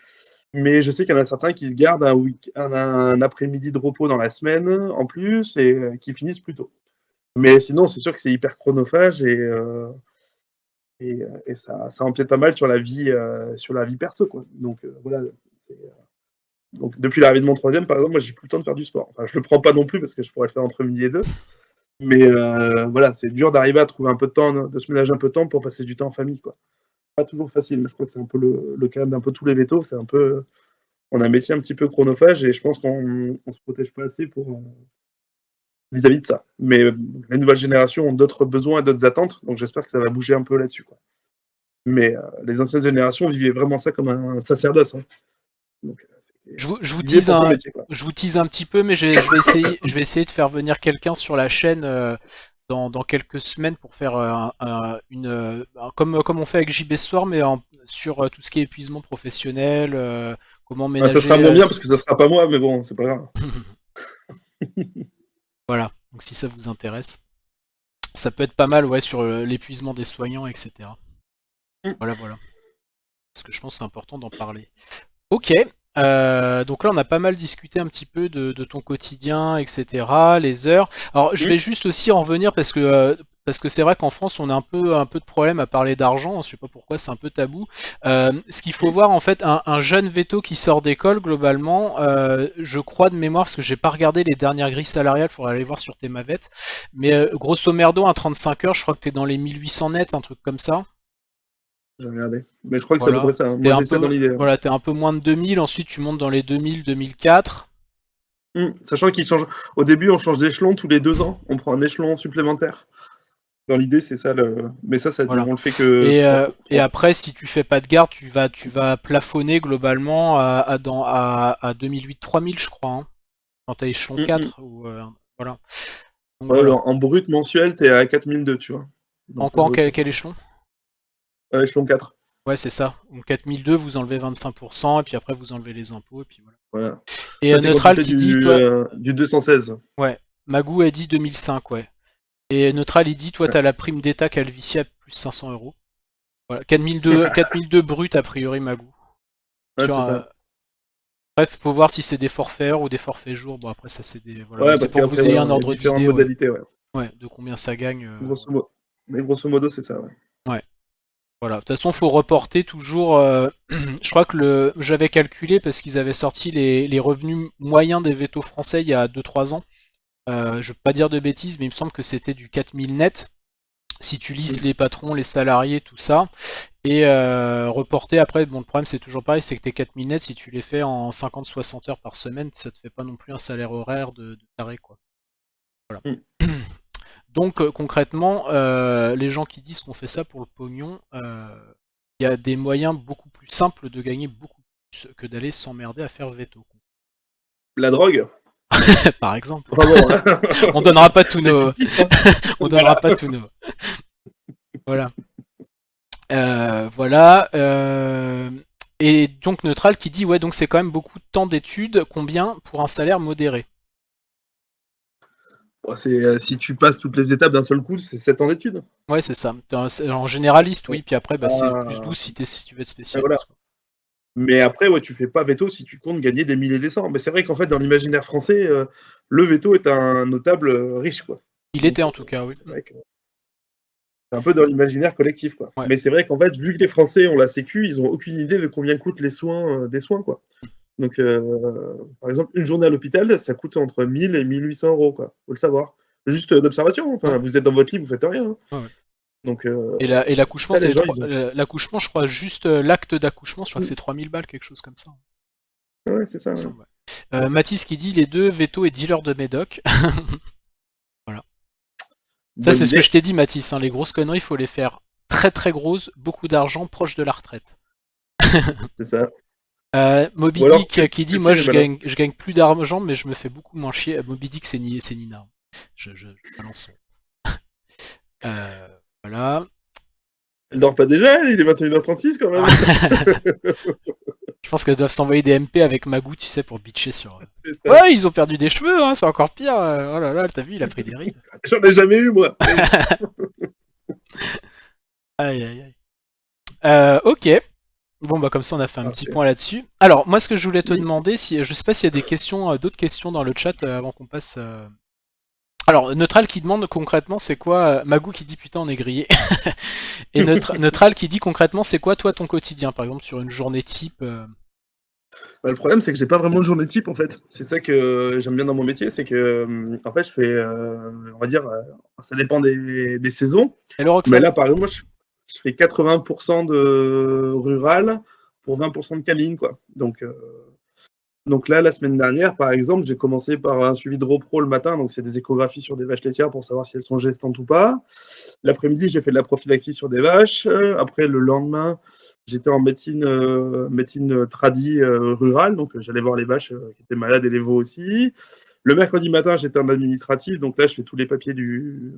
[SPEAKER 2] mais je sais qu'il y en a certains qui se gardent un après-midi de repos dans la semaine en plus et qui finissent plus tôt. Mais sinon, c'est sûr que c'est hyper chronophage et ça empiète pas mal sur la vie perso, quoi. Donc voilà, donc depuis l'arrivée de mon troisième, par exemple, moi j'ai plus le temps de faire du sport. Enfin, je le prends pas non plus parce que je pourrais le faire entre midi et deux. Mais voilà, c'est dur d'arriver à trouver un peu de temps, de se ménager un peu de temps pour passer du temps en famille, quoi. Pas toujours facile, mais je crois que c'est un peu le cas d'un peu tous les vétos. C'est un peu, on a un métier un petit peu chronophage et je pense qu'on se protège pas assez pour vis-à-vis de ça. Mais les nouvelles générations ont d'autres besoins et d'autres attentes, donc j'espère que ça va bouger un peu là-dessus, quoi. Mais les anciennes générations vivaient vraiment ça comme un sacerdoce, hein. Donc,
[SPEAKER 1] Je vous
[SPEAKER 2] ils vivaient
[SPEAKER 1] tease
[SPEAKER 2] pour le métier, quoi.
[SPEAKER 1] je vous tease un petit peu, mais je vais essayer de faire venir quelqu'un sur la chaîne dans quelques semaines pour faire comme on fait avec JB Soir, mais sur tout ce qui est épuisement professionnel, comment
[SPEAKER 2] Ah, ça sera
[SPEAKER 1] ménager.
[SPEAKER 2] moins bien parce que ça sera pas moi, mais bon, c'est pas grave.
[SPEAKER 1] Voilà, donc si ça vous intéresse, ça peut être pas mal, ouais, sur l'épuisement des soignants, etc.
[SPEAKER 2] Mm.
[SPEAKER 1] Voilà, voilà. Parce que je pense que c'est important d'en parler. Ok, donc là on a pas mal discuté un petit peu de ton quotidien, etc., les heures. Alors je
[SPEAKER 2] Mm.
[SPEAKER 1] vais juste aussi en revenir parce que c'est vrai qu'en France on a un peu de problème à parler d'argent, je sais pas pourquoi c'est un peu tabou. Ce qu'il faut
[SPEAKER 2] Mm.
[SPEAKER 1] voir en fait, un jeune veto qui sort d'école globalement, je crois de mémoire, parce que j'ai pas regardé les dernières grilles salariales, faudrait aller voir sur tes mavettes, mais grosso merdo un 35 heures, je crois que t'es dans les 1800 nets, un truc comme ça.
[SPEAKER 2] J'ai regardé. Mais je crois que c'est à peu près
[SPEAKER 1] Voilà,
[SPEAKER 2] ça, hein.
[SPEAKER 1] t'es
[SPEAKER 2] Moi,
[SPEAKER 1] un
[SPEAKER 2] j'ai ça dans
[SPEAKER 1] peu,
[SPEAKER 2] l'idée, hein.
[SPEAKER 1] voilà, t'es un peu moins de 2000, ensuite tu montes dans les 2000, 2004.
[SPEAKER 2] Sachant qu'il change. Au début, on change d'échelon tous les 2 ans. On prend un échelon supplémentaire. Dans l'idée, c'est ça le. Mais ça,
[SPEAKER 1] Voilà.
[SPEAKER 2] on le fait que trois fois.
[SPEAKER 1] Et après, si tu fais pas de garde, tu vas plafonner globalement à 2008-3000, je crois, hein, quand t'as échelon
[SPEAKER 2] Mm, mm.
[SPEAKER 1] 4. Ou, voilà. Donc
[SPEAKER 2] Ouais,
[SPEAKER 1] voilà.
[SPEAKER 2] en brut mensuel, t'es à 4002, tu vois.
[SPEAKER 1] En
[SPEAKER 2] Donc,
[SPEAKER 1] quoi, en
[SPEAKER 2] ok,
[SPEAKER 1] quel
[SPEAKER 2] quoi.
[SPEAKER 1] échelon?
[SPEAKER 2] Échelon 4.
[SPEAKER 1] Ouais, c'est ça. Donc 4002, vous enlevez 25%, et puis après vous enlevez les impôts, et puis voilà.
[SPEAKER 2] Voilà.
[SPEAKER 1] Et
[SPEAKER 2] Ça, c'est quand tu
[SPEAKER 1] Neutral
[SPEAKER 2] fais
[SPEAKER 1] qui dit, toi,
[SPEAKER 2] du 216.
[SPEAKER 1] ouais, Magou a dit 2005, ouais. Et Neutral, il dit, toi,
[SPEAKER 2] Ouais.
[SPEAKER 1] t'as la prime d'État Calvitie à plus 500 €. Voilà, 4002 brut a priori, Magou.
[SPEAKER 2] Ouais,
[SPEAKER 1] Sur,
[SPEAKER 2] c'est ça.
[SPEAKER 1] bref, faut voir si c'est des forfaits heures ou des forfaits jours. Bon, après, ça, c'est des. Voilà, mais
[SPEAKER 2] Ouais,
[SPEAKER 1] c'est
[SPEAKER 2] parce
[SPEAKER 1] pour que
[SPEAKER 2] qu'après,
[SPEAKER 1] vous ayez
[SPEAKER 2] voilà,
[SPEAKER 1] un
[SPEAKER 2] il y a
[SPEAKER 1] ordre
[SPEAKER 2] différentes
[SPEAKER 1] d'idée, ouais.
[SPEAKER 2] modalités, ouais.
[SPEAKER 1] Ouais, de combien ça gagne.
[SPEAKER 2] Grosso modo. Mais grosso modo, c'est ça, ouais.
[SPEAKER 1] Ouais, voilà. De toute façon, faut reporter toujours. Je crois que j'avais calculé parce qu'ils avaient sorti les revenus moyens des vétos français il y a 2-3 ans. Je veux pas dire de bêtises, mais il me semble que c'était du 4000 net. Si tu lisses
[SPEAKER 2] Mm.
[SPEAKER 1] les patrons, les salariés, tout ça. Et reporter après, bon, le problème c'est toujours pareil, c'est que tes 4000 nets, si tu les fais en 50-60 heures par semaine, ça te fait pas non plus un salaire horaire de taré, quoi. Voilà.
[SPEAKER 2] Mm.
[SPEAKER 1] Donc concrètement, les gens qui disent qu'on fait ça pour le pognon, il y a des moyens beaucoup plus simples de gagner beaucoup plus que d'aller s'emmerder à faire veto.
[SPEAKER 2] La drogue.
[SPEAKER 1] Par exemple.
[SPEAKER 2] Enfin bon, hein.
[SPEAKER 1] On donnera pas tous
[SPEAKER 2] C'est
[SPEAKER 1] nos.
[SPEAKER 2] une piste, hein.
[SPEAKER 1] On donnera
[SPEAKER 2] Voilà.
[SPEAKER 1] pas tous nos. Voilà. Voilà. Et donc Neutral qui dit ouais donc c'est quand même beaucoup de temps d'études, combien pour un salaire modéré?
[SPEAKER 2] Bon, si tu passes toutes les étapes d'un seul coup, c'est 7 ans d'études.
[SPEAKER 1] Ouais c'est ça. En généraliste
[SPEAKER 2] Ouais.
[SPEAKER 1] oui, puis après bah, c'est plus 12 si tu veux être
[SPEAKER 2] Voilà.
[SPEAKER 1] spécialiste.
[SPEAKER 2] Mais après, ouais, tu fais pas veto si tu comptes gagner des milliers des cents. Mais c'est vrai qu'en fait, dans l'imaginaire français, le veto est un notable riche, quoi.
[SPEAKER 1] Il était
[SPEAKER 2] Donc,
[SPEAKER 1] en tout cas oui.
[SPEAKER 2] c'est vrai que c'est un peu dans l'imaginaire collectif, quoi.
[SPEAKER 1] Ouais.
[SPEAKER 2] Mais c'est vrai qu'en fait, vu que les Français ont la Sécu, ils ont aucune idée de combien coûtent les soins, des soins, quoi. Donc, par exemple, une journée à l'hôpital, ça coûte entre 1000 et 1800 euros, quoi. Faut le savoir. Juste d'observation.
[SPEAKER 1] Ouais.
[SPEAKER 2] Enfin, vous êtes dans votre lit, vous faites rien, hein.
[SPEAKER 1] Ouais, ouais.
[SPEAKER 2] Donc,
[SPEAKER 1] Et l'accouchement,
[SPEAKER 2] ça, les
[SPEAKER 1] c'est
[SPEAKER 2] gens, ils ont.
[SPEAKER 1] l'accouchement, je crois, juste l'acte d'accouchement, je crois que c'est 3000 balles, quelque chose comme ça.
[SPEAKER 2] Ouais, c'est ça.
[SPEAKER 1] Il me
[SPEAKER 2] Ouais.
[SPEAKER 1] semble, ouais. Mathis qui dit les deux, veto et dealer de médoc. Voilà. Ça,
[SPEAKER 2] Bonne
[SPEAKER 1] c'est ce que
[SPEAKER 2] idée.
[SPEAKER 1] je t'ai dit, Mathis. Hein, les grosses conneries, il faut les faire très très grosses, beaucoup d'argent, proche de la retraite.
[SPEAKER 2] C'est ça.
[SPEAKER 1] Moby
[SPEAKER 2] Ou alors,
[SPEAKER 1] Dick qui dit moi
[SPEAKER 2] petit mais malin.
[SPEAKER 1] je gagne plus d'argent, mais je me fais beaucoup moins chier. Moby Dick, c'est Nina. Je balance son. Euh, voilà.
[SPEAKER 2] Elle dort pas déjà, il est 21h36 quand même.
[SPEAKER 1] Je pense qu'elles doivent s'envoyer des MP avec Magou, tu sais, pour bitcher sur.
[SPEAKER 2] C'est ça.
[SPEAKER 1] Ouais, ils ont perdu des cheveux, hein, c'est encore pire. Oh là là, t'as vu, il a pris des rides.
[SPEAKER 2] J'en ai jamais eu, moi.
[SPEAKER 1] Aïe aïe aïe. Ok. Bon bah comme ça on a fait un petit
[SPEAKER 2] Parfait.
[SPEAKER 1] point là-dessus. Alors moi ce que je voulais te
[SPEAKER 2] Oui.
[SPEAKER 1] demander, si je sais pas s'il y a des questions, d'autres questions dans le chat avant qu'on passe. Alors Neutral qui demande concrètement c'est quoi Magou qui dit putain on est grillé et Neutral qui dit concrètement c'est quoi toi ton quotidien par exemple sur une journée type.
[SPEAKER 2] Bah, le problème, c'est que j'ai pas vraiment de journée type, en fait. C'est ça que j'aime bien dans mon métier, c'est que, en fait, je fais, on va dire, ça dépend des saisons.
[SPEAKER 1] Et le
[SPEAKER 2] Mais
[SPEAKER 1] Roxane?
[SPEAKER 2] là, par exemple, moi, je fais 80% de rural pour 20% de canine, quoi. Donc là, la semaine dernière, par exemple, j'ai commencé par un suivi de repro le matin, donc c'est des échographies sur des vaches laitières pour savoir si elles sont gestantes ou pas. L'après-midi, j'ai fait de la prophylaxie sur des vaches. Après, le lendemain, j'étais en médecine tradie rurale, donc j'allais voir les vaches qui étaient malades et les veaux aussi. Le mercredi matin, j'étais en administratif, donc là, je fais tous les papiers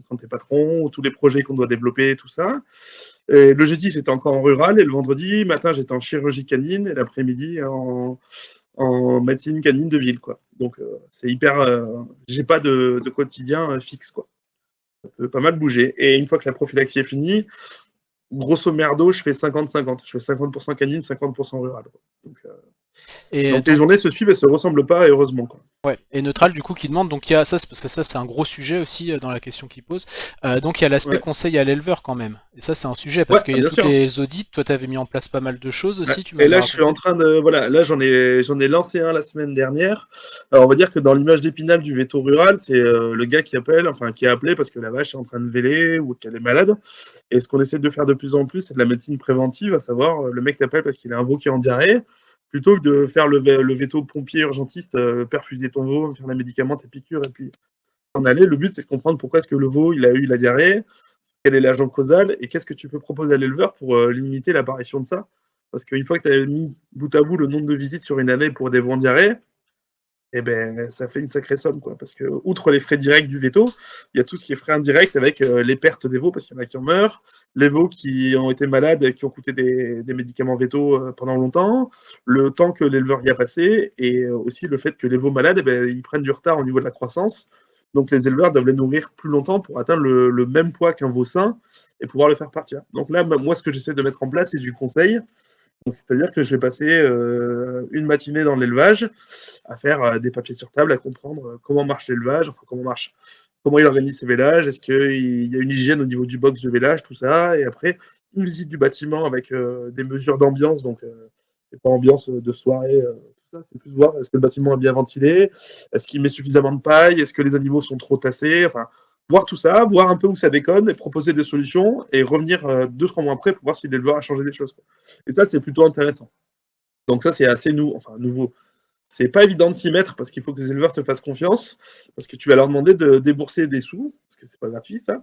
[SPEAKER 2] quand t'es patron, tous les projets qu'on doit développer, tout ça. Et le jeudi, j'étais encore en rural, et le vendredi matin, j'étais en chirurgie canine, et l'après-midi, en médecine canine de ville, quoi. Donc, c'est hyper. J'ai pas de quotidien fixe, quoi. Ça peut pas mal bouger. Et une fois que la prophylaxie est finie, grosso merdo, je fais 50-50. Je fais 50% canine, 50% rural, quoi.
[SPEAKER 1] Et
[SPEAKER 2] Donc les
[SPEAKER 1] donc
[SPEAKER 2] journées se suivent et se ressemblent pas, et heureusement, quoi.
[SPEAKER 1] ouais, et Neutral du coup qui demande, donc il y a ça, parce que ça c'est un gros sujet aussi dans la question qu'il pose. Donc il y a l'aspect
[SPEAKER 2] Ouais,
[SPEAKER 1] conseil à l'éleveur quand même. Et ça c'est un sujet
[SPEAKER 2] ouais,
[SPEAKER 1] parce qu'il y a
[SPEAKER 2] bien
[SPEAKER 1] toutes
[SPEAKER 2] sûr.
[SPEAKER 1] les audits, toi t'avais mis en place pas mal de choses
[SPEAKER 2] Ouais.
[SPEAKER 1] aussi, tu
[SPEAKER 2] Et
[SPEAKER 1] m'avais
[SPEAKER 2] là, je suis en
[SPEAKER 1] raconté.
[SPEAKER 2] train de. Voilà, là, j'en ai lancé un la semaine dernière. Alors, on va dire que dans l'image d'Épinal du veto rural, c'est le gars qui appelle, enfin, qui a appelé parce que la vache est en train de véler ou qu'elle est malade. Et ce qu'on essaie de faire de plus en plus, c'est de la médecine préventive, à savoir, le mec t'appelle parce qu'il a un veau qui est en diarrhée, plutôt que de faire le veto pompier urgentiste, perfuser ton veau, faire les médicaments, tes piqûres, et puis en aller. Le but, c'est de comprendre pourquoi est-ce que le veau, il a eu la diarrhée, quel est l'agent causal, et qu'est-ce que tu peux proposer à l'éleveur pour limiter l'apparition de ça. Parce qu'une fois que tu as mis bout à bout le nombre de visites sur une année pour des veaux en diarrhée, eh ben, ça fait une sacrée somme, quoi. Parce que, outre les frais directs du veto, il y a tout ce qui est frais indirects avec les pertes des veaux, parce qu'il y en a qui en meurent, les veaux qui ont été malades et qui ont coûté des médicaments veto pendant longtemps, le temps que l'éleveur y a passé, et aussi le fait que les veaux malades, eh ben, ils prennent du retard au niveau de la croissance. Donc les éleveurs doivent les nourrir plus longtemps pour atteindre le même poids qu'un veau sain et pouvoir le faire partir. Donc là, moi, ce que j'essaie de mettre en place, c'est du conseil. Donc, c'est-à-dire que je vais passer une matinée dans l'élevage à faire des papiers sur table, à comprendre comment marche l'élevage, enfin comment il organise ses vélages, est-ce qu'il y a une hygiène au niveau du box de vélage, tout ça, et après une visite du bâtiment avec des mesures d'ambiance, donc c'est pas ambiance de soirée, tout ça, c'est plus voir est-ce que le bâtiment est bien ventilé, est-ce qu'il met suffisamment de paille, est-ce que les animaux sont trop tassés, enfin voir tout ça, voir un peu où ça déconne, et proposer des solutions, et revenir 2-3 mois après pour voir si l'éleveur a changé des choses, quoi. Et ça, c'est plutôt intéressant. Donc ça, c'est assez nouveau. Enfin, nouveau. c'est pas évident de s'y mettre parce qu'il faut que les éleveurs te fassent confiance, parce que tu vas leur demander de débourser des sous, parce que c'est pas gratuit ça,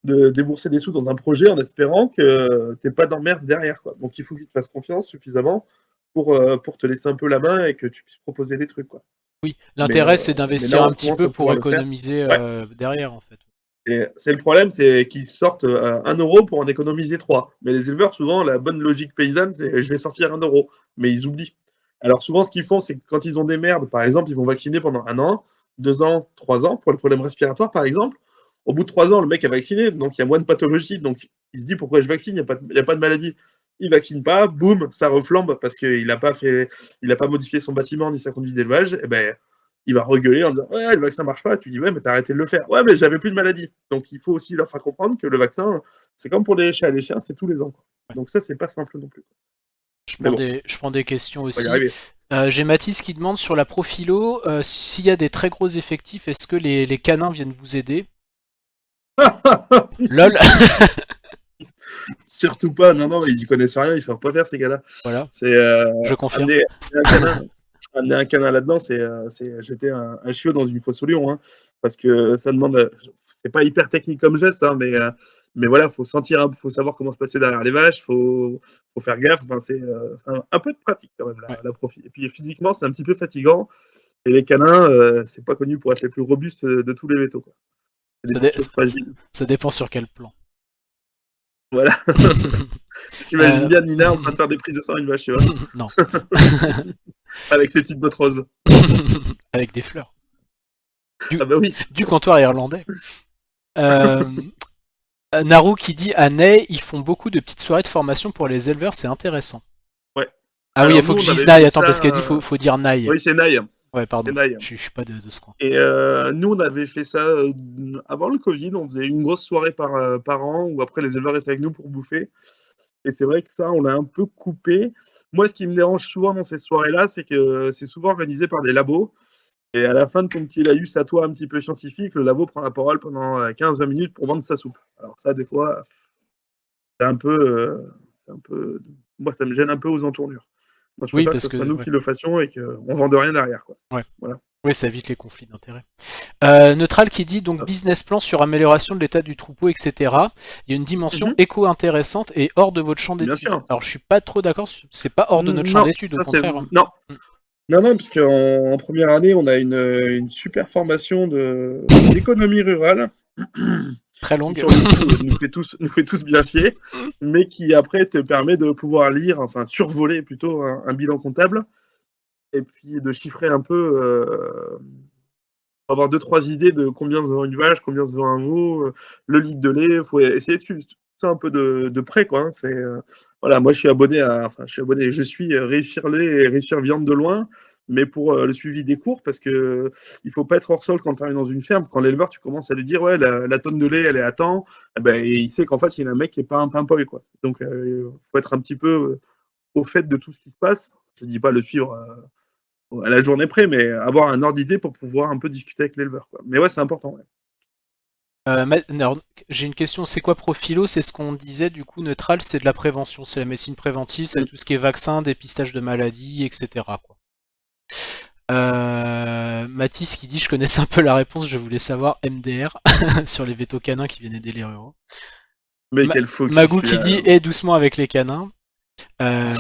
[SPEAKER 2] de débourser des sous dans un projet en espérant que t'aies pas d'emmerde derrière, quoi. Donc il faut qu'ils te fassent confiance suffisamment pour te laisser un peu la main et que tu puisses proposer des trucs, quoi.
[SPEAKER 1] Oui,
[SPEAKER 2] Mais,
[SPEAKER 1] l'intérêt c'est
[SPEAKER 2] mais
[SPEAKER 1] d'investir
[SPEAKER 2] là,
[SPEAKER 1] un
[SPEAKER 2] on
[SPEAKER 1] petit
[SPEAKER 2] commence
[SPEAKER 1] peu
[SPEAKER 2] à
[SPEAKER 1] pour
[SPEAKER 2] pouvoir le faire.
[SPEAKER 1] économiser
[SPEAKER 2] Ouais.
[SPEAKER 1] derrière en fait.
[SPEAKER 2] Et c'est le problème, c'est qu'ils sortent 1 euro pour en économiser 3. Mais les éleveurs, souvent, la bonne logique paysanne, c'est je vais sortir 1 euro. Mais ils oublient. Alors souvent, ce qu'ils font, c'est que quand ils ont des merdes, par exemple, ils vont vacciner pendant 1 an, 2 ans, 3 ans, pour les problèmes respiratoires, par exemple. Au bout de 3 ans, le mec a vacciné, donc il y a moins de pathologie. Donc il se dit pourquoi je vaccine, il n'y a pas de maladie. Il vaccine pas, boum, ça reflambe parce qu'il n'a pas modifié son bâtiment ni sa conduite d'élevage. Et ben, il va regueuler en disant ouais, le vaccin marche pas. Tu dis ouais, mais t'as arrêté de le faire. Ouais, mais j'avais plus de maladie. Donc il faut aussi leur faire comprendre que le vaccin, c'est comme pour les chats, les chiens, c'est tous les ans, quoi.
[SPEAKER 1] Ouais.
[SPEAKER 2] Donc ça, c'est pas simple non plus.
[SPEAKER 1] Je
[SPEAKER 2] Mais
[SPEAKER 1] prends
[SPEAKER 2] bon,
[SPEAKER 1] des, je prends des questions
[SPEAKER 2] on va y
[SPEAKER 1] aussi.
[SPEAKER 2] arriver.
[SPEAKER 1] J'ai Mathis qui demande sur la Profilo, s'il y a des très gros effectifs, est-ce que les canins viennent vous aider? LOL.
[SPEAKER 2] Surtout pas, non, non, ils y connaissent rien, ils savent pas faire ces gars-là.
[SPEAKER 1] Voilà,
[SPEAKER 2] C'est
[SPEAKER 1] je confirme.
[SPEAKER 2] amener un canin là-dedans, c'est jeter un chiot dans une fosse au lion, hein, parce que ça demande, c'est pas hyper technique comme geste, hein, mais voilà, faut sentir, faut savoir comment se passer derrière les vaches, faut faire gaffe. Enfin, c'est un peu de pratique quand même
[SPEAKER 1] Ouais.
[SPEAKER 2] la profil. Et puis physiquement, c'est un petit peu fatigant. Et les canins, c'est pas connu pour être les plus robustes de tous les vétos, quoi. C'est des
[SPEAKER 1] Ça,
[SPEAKER 2] petites choses fragiles.
[SPEAKER 1] ça dépend sur quel plan.
[SPEAKER 2] Voilà. J'imagine bien Nina en train de faire des prises de sang à une vache, tu vois.
[SPEAKER 1] Non.
[SPEAKER 2] Avec ses petites bottes roses.
[SPEAKER 1] Avec des fleurs. Du,
[SPEAKER 2] Ah bah oui.
[SPEAKER 1] du comptoir irlandais. Euh, Naru qui dit à Ney, ils font beaucoup de petites soirées de formation pour les éleveurs, c'est intéressant.
[SPEAKER 2] Ouais.
[SPEAKER 1] Ah oui, il
[SPEAKER 2] Alors
[SPEAKER 1] faut
[SPEAKER 2] nous,
[SPEAKER 1] que
[SPEAKER 2] on
[SPEAKER 1] je dise
[SPEAKER 2] avait
[SPEAKER 1] Nai,
[SPEAKER 2] fait
[SPEAKER 1] attends, parce
[SPEAKER 2] ça.
[SPEAKER 1] qu'elle dit faut dire Nai.
[SPEAKER 2] Oui, c'est Naï.
[SPEAKER 1] Ouais,
[SPEAKER 2] C'est
[SPEAKER 1] pardon,
[SPEAKER 2] Naï.
[SPEAKER 1] je suis pas de ce coin.
[SPEAKER 2] Et nous, on avait fait ça avant le Covid. On faisait une grosse soirée par an où après les éleveurs étaient avec nous pour bouffer. Et c'est vrai que ça, on l'a un peu coupé. Moi, ce qui me dérange souvent dans ces soirées-là, c'est que c'est souvent organisé par des labos. Et à la fin de ton petit laïus à toi un petit peu scientifique, le labo prend la parole pendant 15-20 minutes pour vendre sa soupe. Alors ça, des fois, c'est un peu, c'est un peu... Moi, ça me gêne un peu aux entournures. Moi, je
[SPEAKER 1] Oui,
[SPEAKER 2] préfère que
[SPEAKER 1] parce
[SPEAKER 2] ce soit
[SPEAKER 1] que
[SPEAKER 2] nous
[SPEAKER 1] ouais,
[SPEAKER 2] qui le fassions et qu'on vende rien derrière, quoi.
[SPEAKER 1] ouais.
[SPEAKER 2] Voilà.
[SPEAKER 1] Oui, ça évite les conflits d'intérêts. Neutral qui dit donc business plan sur amélioration de l'état du troupeau, etc. Il y a une dimension
[SPEAKER 2] Mhm.
[SPEAKER 1] éco-intéressante et hors de votre champ
[SPEAKER 2] Bien
[SPEAKER 1] d'études.
[SPEAKER 2] sûr.
[SPEAKER 1] Alors je suis pas trop d'accord, c'est pas hors de notre champ
[SPEAKER 2] Non,
[SPEAKER 1] d'études, au
[SPEAKER 2] ça c'est...
[SPEAKER 1] contraire.
[SPEAKER 2] Non,
[SPEAKER 1] Mm.
[SPEAKER 2] non, puisque en première année, on a une super formation d'économie rurale
[SPEAKER 1] Très
[SPEAKER 2] qui,
[SPEAKER 1] longue.
[SPEAKER 2] sur le coup, nous fait tous bien chier, mais qui après te permet de pouvoir lire, enfin survoler plutôt un bilan comptable, et puis de chiffrer un peu, avoir deux, trois idées de combien se vend une vache, combien se vend un veau, le litre de lait, il faut essayer de suivre tout ça un peu de près, quoi. Hein. Voilà, moi je suis abonné je suis Réussir lait et Réussir viande de loin, mais pour le suivi des cours, parce que il faut pas être hors sol quand tu arrives dans une ferme. Quand l'éleveur, tu commences à lui dire, ouais, la tonne de lait, elle est à temps, eh ben, il sait qu'en face, il y a un mec qui est pas un pimpole, quoi. Donc, faut être un petit peu au fait de tout ce qui se passe. Je dis pas le suivre à la journée près, mais avoir un ordre d'idée pour pouvoir un peu discuter avec l'éleveur, quoi. Mais ouais, c'est important. Ouais.
[SPEAKER 1] Non, j'ai une question, c'est quoi Profilo? C'est ce qu'on disait du coup, neutral, c'est de la prévention, c'est la médecine préventive, c'est tout ce qui est vaccin, dépistage de maladies, etc. quoi. Mathis qui dit je connaissais un peu la réponse, je voulais savoir MDR sur les vétos canins qui viennent aider les ruraux.
[SPEAKER 2] Mais quel focus
[SPEAKER 1] Magou qui
[SPEAKER 2] celui-là.
[SPEAKER 1] dit doucement avec les canins. Euh,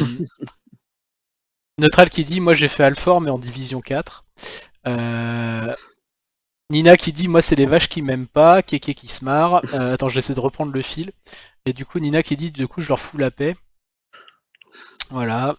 [SPEAKER 1] Neutral qui dit moi j'ai fait Alfort mais en division 4. Euh, Nina qui dit moi c'est les vaches qui m'aiment pas, Kéké qui se marre. Attends, j'essaie de reprendre le fil. Et du coup Nina qui dit du coup je leur fous la paix. Voilà.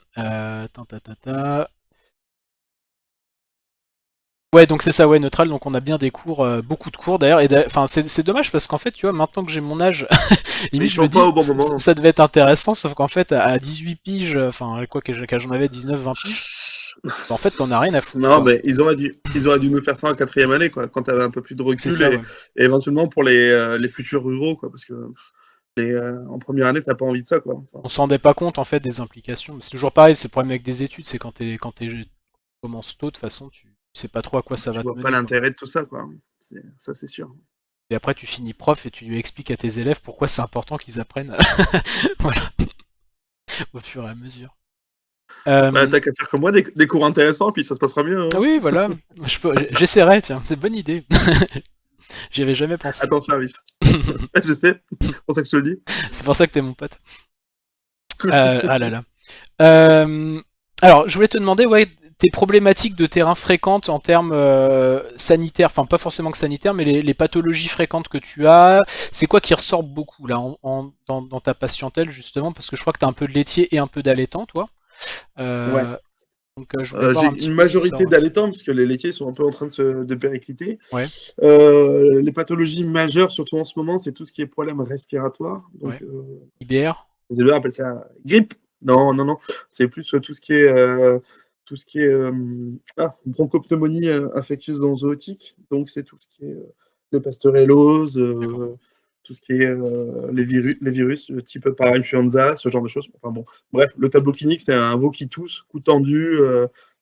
[SPEAKER 1] Ouais, donc c'est ça, ouais, neutral. Donc on a bien des cours, beaucoup de cours d'ailleurs. Enfin, c'est dommage parce qu'en fait, tu vois, maintenant que j'ai mon âge,
[SPEAKER 2] Mais
[SPEAKER 1] limite
[SPEAKER 2] ils
[SPEAKER 1] je me
[SPEAKER 2] sont pas
[SPEAKER 1] dis,
[SPEAKER 2] au bon moment.
[SPEAKER 1] ça devait être intéressant, sauf qu'en fait, à 18 piges, enfin, quoi que j'en avais 19, 20 piges, en fait, t'en as rien à foutre,
[SPEAKER 2] Non,
[SPEAKER 1] quoi.
[SPEAKER 2] mais ils auraient dû nous faire ça en quatrième année, quoi, quand tu avais un peu plus de
[SPEAKER 1] C'est
[SPEAKER 2] recul
[SPEAKER 1] ça, ouais.
[SPEAKER 2] et éventuellement pour les futurs ruraux, quoi, parce que en première année, t'as pas envie de ça, quoi. Enfin,
[SPEAKER 1] On s'en rendait pas compte, en fait, des implications. C'est toujours pareil, c'est le problème avec des études, c'est tu commences tôt, de toute façon, tu sais pas trop à quoi ça
[SPEAKER 2] tu
[SPEAKER 1] va te
[SPEAKER 2] vois pas
[SPEAKER 1] mener, quoi.
[SPEAKER 2] l'intérêt de tout ça, quoi. Ça, c'est sûr.
[SPEAKER 1] Et après, tu finis prof et tu lui expliques à tes élèves pourquoi c'est important qu'ils apprennent, voilà, au fur et à mesure.
[SPEAKER 2] Bah,
[SPEAKER 1] Euh,
[SPEAKER 2] t'as qu'à faire comme moi, des cours intéressants, puis ça se passera mieux. Hein.
[SPEAKER 1] oui, voilà. J'essaierai, tiens. C'est une bonne idée. J'y avais jamais
[SPEAKER 2] À
[SPEAKER 1] pensé.
[SPEAKER 2] ton service. Je sais, c'est pour ça que je te le dis.
[SPEAKER 1] C'est pour ça que t'es mon pote. Ah là là. Euh, alors, je voulais te demander, ouais, tes problématiques de terrain fréquentes en termes sanitaires, enfin pas forcément que sanitaires, mais les pathologies fréquentes que tu as, c'est quoi qui ressort beaucoup là dans ta patientèle justement, parce que je crois que tu as un peu de laitier et un peu d'allaitant, toi.
[SPEAKER 2] Ouais.
[SPEAKER 1] Euh, donc je voulais voir
[SPEAKER 2] J'ai
[SPEAKER 1] un petit
[SPEAKER 2] une
[SPEAKER 1] peu ce qui sort.
[SPEAKER 2] majorité d'allaitants, puisque les laitiers sont un peu en train de péricliter.
[SPEAKER 1] Ouais,
[SPEAKER 2] Les pathologies majeures, surtout en ce moment, c'est tout ce qui est problème respiratoire.
[SPEAKER 1] ouais.
[SPEAKER 2] Donc,
[SPEAKER 1] IBR.
[SPEAKER 2] les éleveurs appellent ça grippe. Non, non, non. C'est plus tout ce qui est bronchopneumonie infectieuse dans zootique. Donc, c'est tout ce qui est les pasteurelloses,
[SPEAKER 1] D'accord.
[SPEAKER 2] tout ce qui est les virus type parainfluenza, ce genre de choses. Enfin bon, bref, le tableau clinique, c'est un veau qui tousse, cou tendu,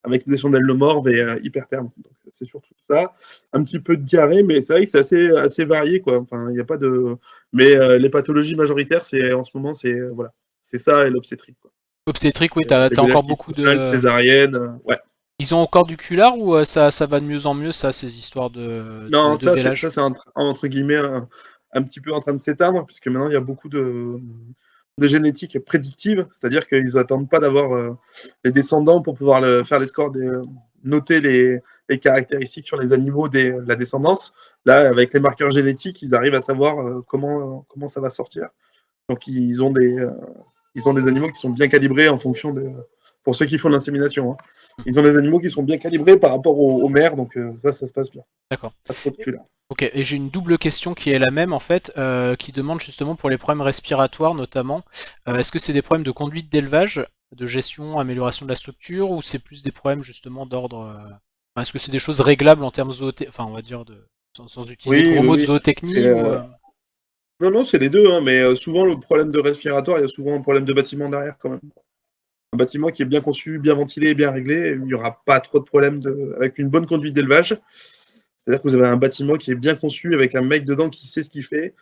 [SPEAKER 2] avec des chandelles de morve et hypertherme. Donc, c'est surtout ça. Un petit peu de diarrhée, mais c'est vrai que c'est assez varié, quoi. Enfin, il n'y a pas de. Mais les pathologies majoritaires, c'est en ce moment, voilà, c'est ça et l'obstétrique, quoi.
[SPEAKER 1] Obstétrique, oui, t'as
[SPEAKER 2] Les
[SPEAKER 1] encore
[SPEAKER 2] qui
[SPEAKER 1] beaucoup
[SPEAKER 2] se mal,
[SPEAKER 1] de.
[SPEAKER 2] césarienne, ouais.
[SPEAKER 1] Ils ont encore du culard ou ça va de mieux en mieux, ça, ces histoires
[SPEAKER 2] Non,
[SPEAKER 1] de vélage?
[SPEAKER 2] c'est entre guillemets un petit peu en train de s'éteindre, puisque maintenant il y a beaucoup de génétique prédictive, c'est-à-dire qu'ils n'attendent pas d'avoir les descendants pour pouvoir faire les scores, noter les caractéristiques sur les animaux de la descendance. Là, avec les marqueurs génétiques, ils arrivent à savoir comment ça va sortir. Donc ils ont des animaux qui sont bien calibrés en fonction de. Pour ceux qui font l'insémination, hein. Ils ont des animaux qui sont bien calibrés par rapport aux mères, donc ça se passe bien.
[SPEAKER 1] D'accord.
[SPEAKER 2] Pas trop de cul là.
[SPEAKER 1] Ok, et j'ai une double question qui est la même en fait, qui demande justement pour les problèmes respiratoires notamment, est-ce que c'est des problèmes de conduite d'élevage, de gestion, amélioration de la structure, ou c'est plus des problèmes justement d'ordre, enfin, est-ce que c'est des choses réglables en termes enfin on va dire sans utiliser de
[SPEAKER 2] Oui,
[SPEAKER 1] gros
[SPEAKER 2] oui,
[SPEAKER 1] mots de
[SPEAKER 2] oui. C'est,
[SPEAKER 1] zootechnie ou
[SPEAKER 2] non, non, c'est les deux, hein, mais souvent le problème de respiratoire, il y a souvent un problème de bâtiment derrière quand même. Un bâtiment qui est bien conçu, bien ventilé, bien réglé, il n'y aura pas trop de problèmes avec une bonne conduite d'élevage. C'est-à-dire que vous avez un bâtiment qui est bien conçu avec un mec dedans qui sait ce qu'il fait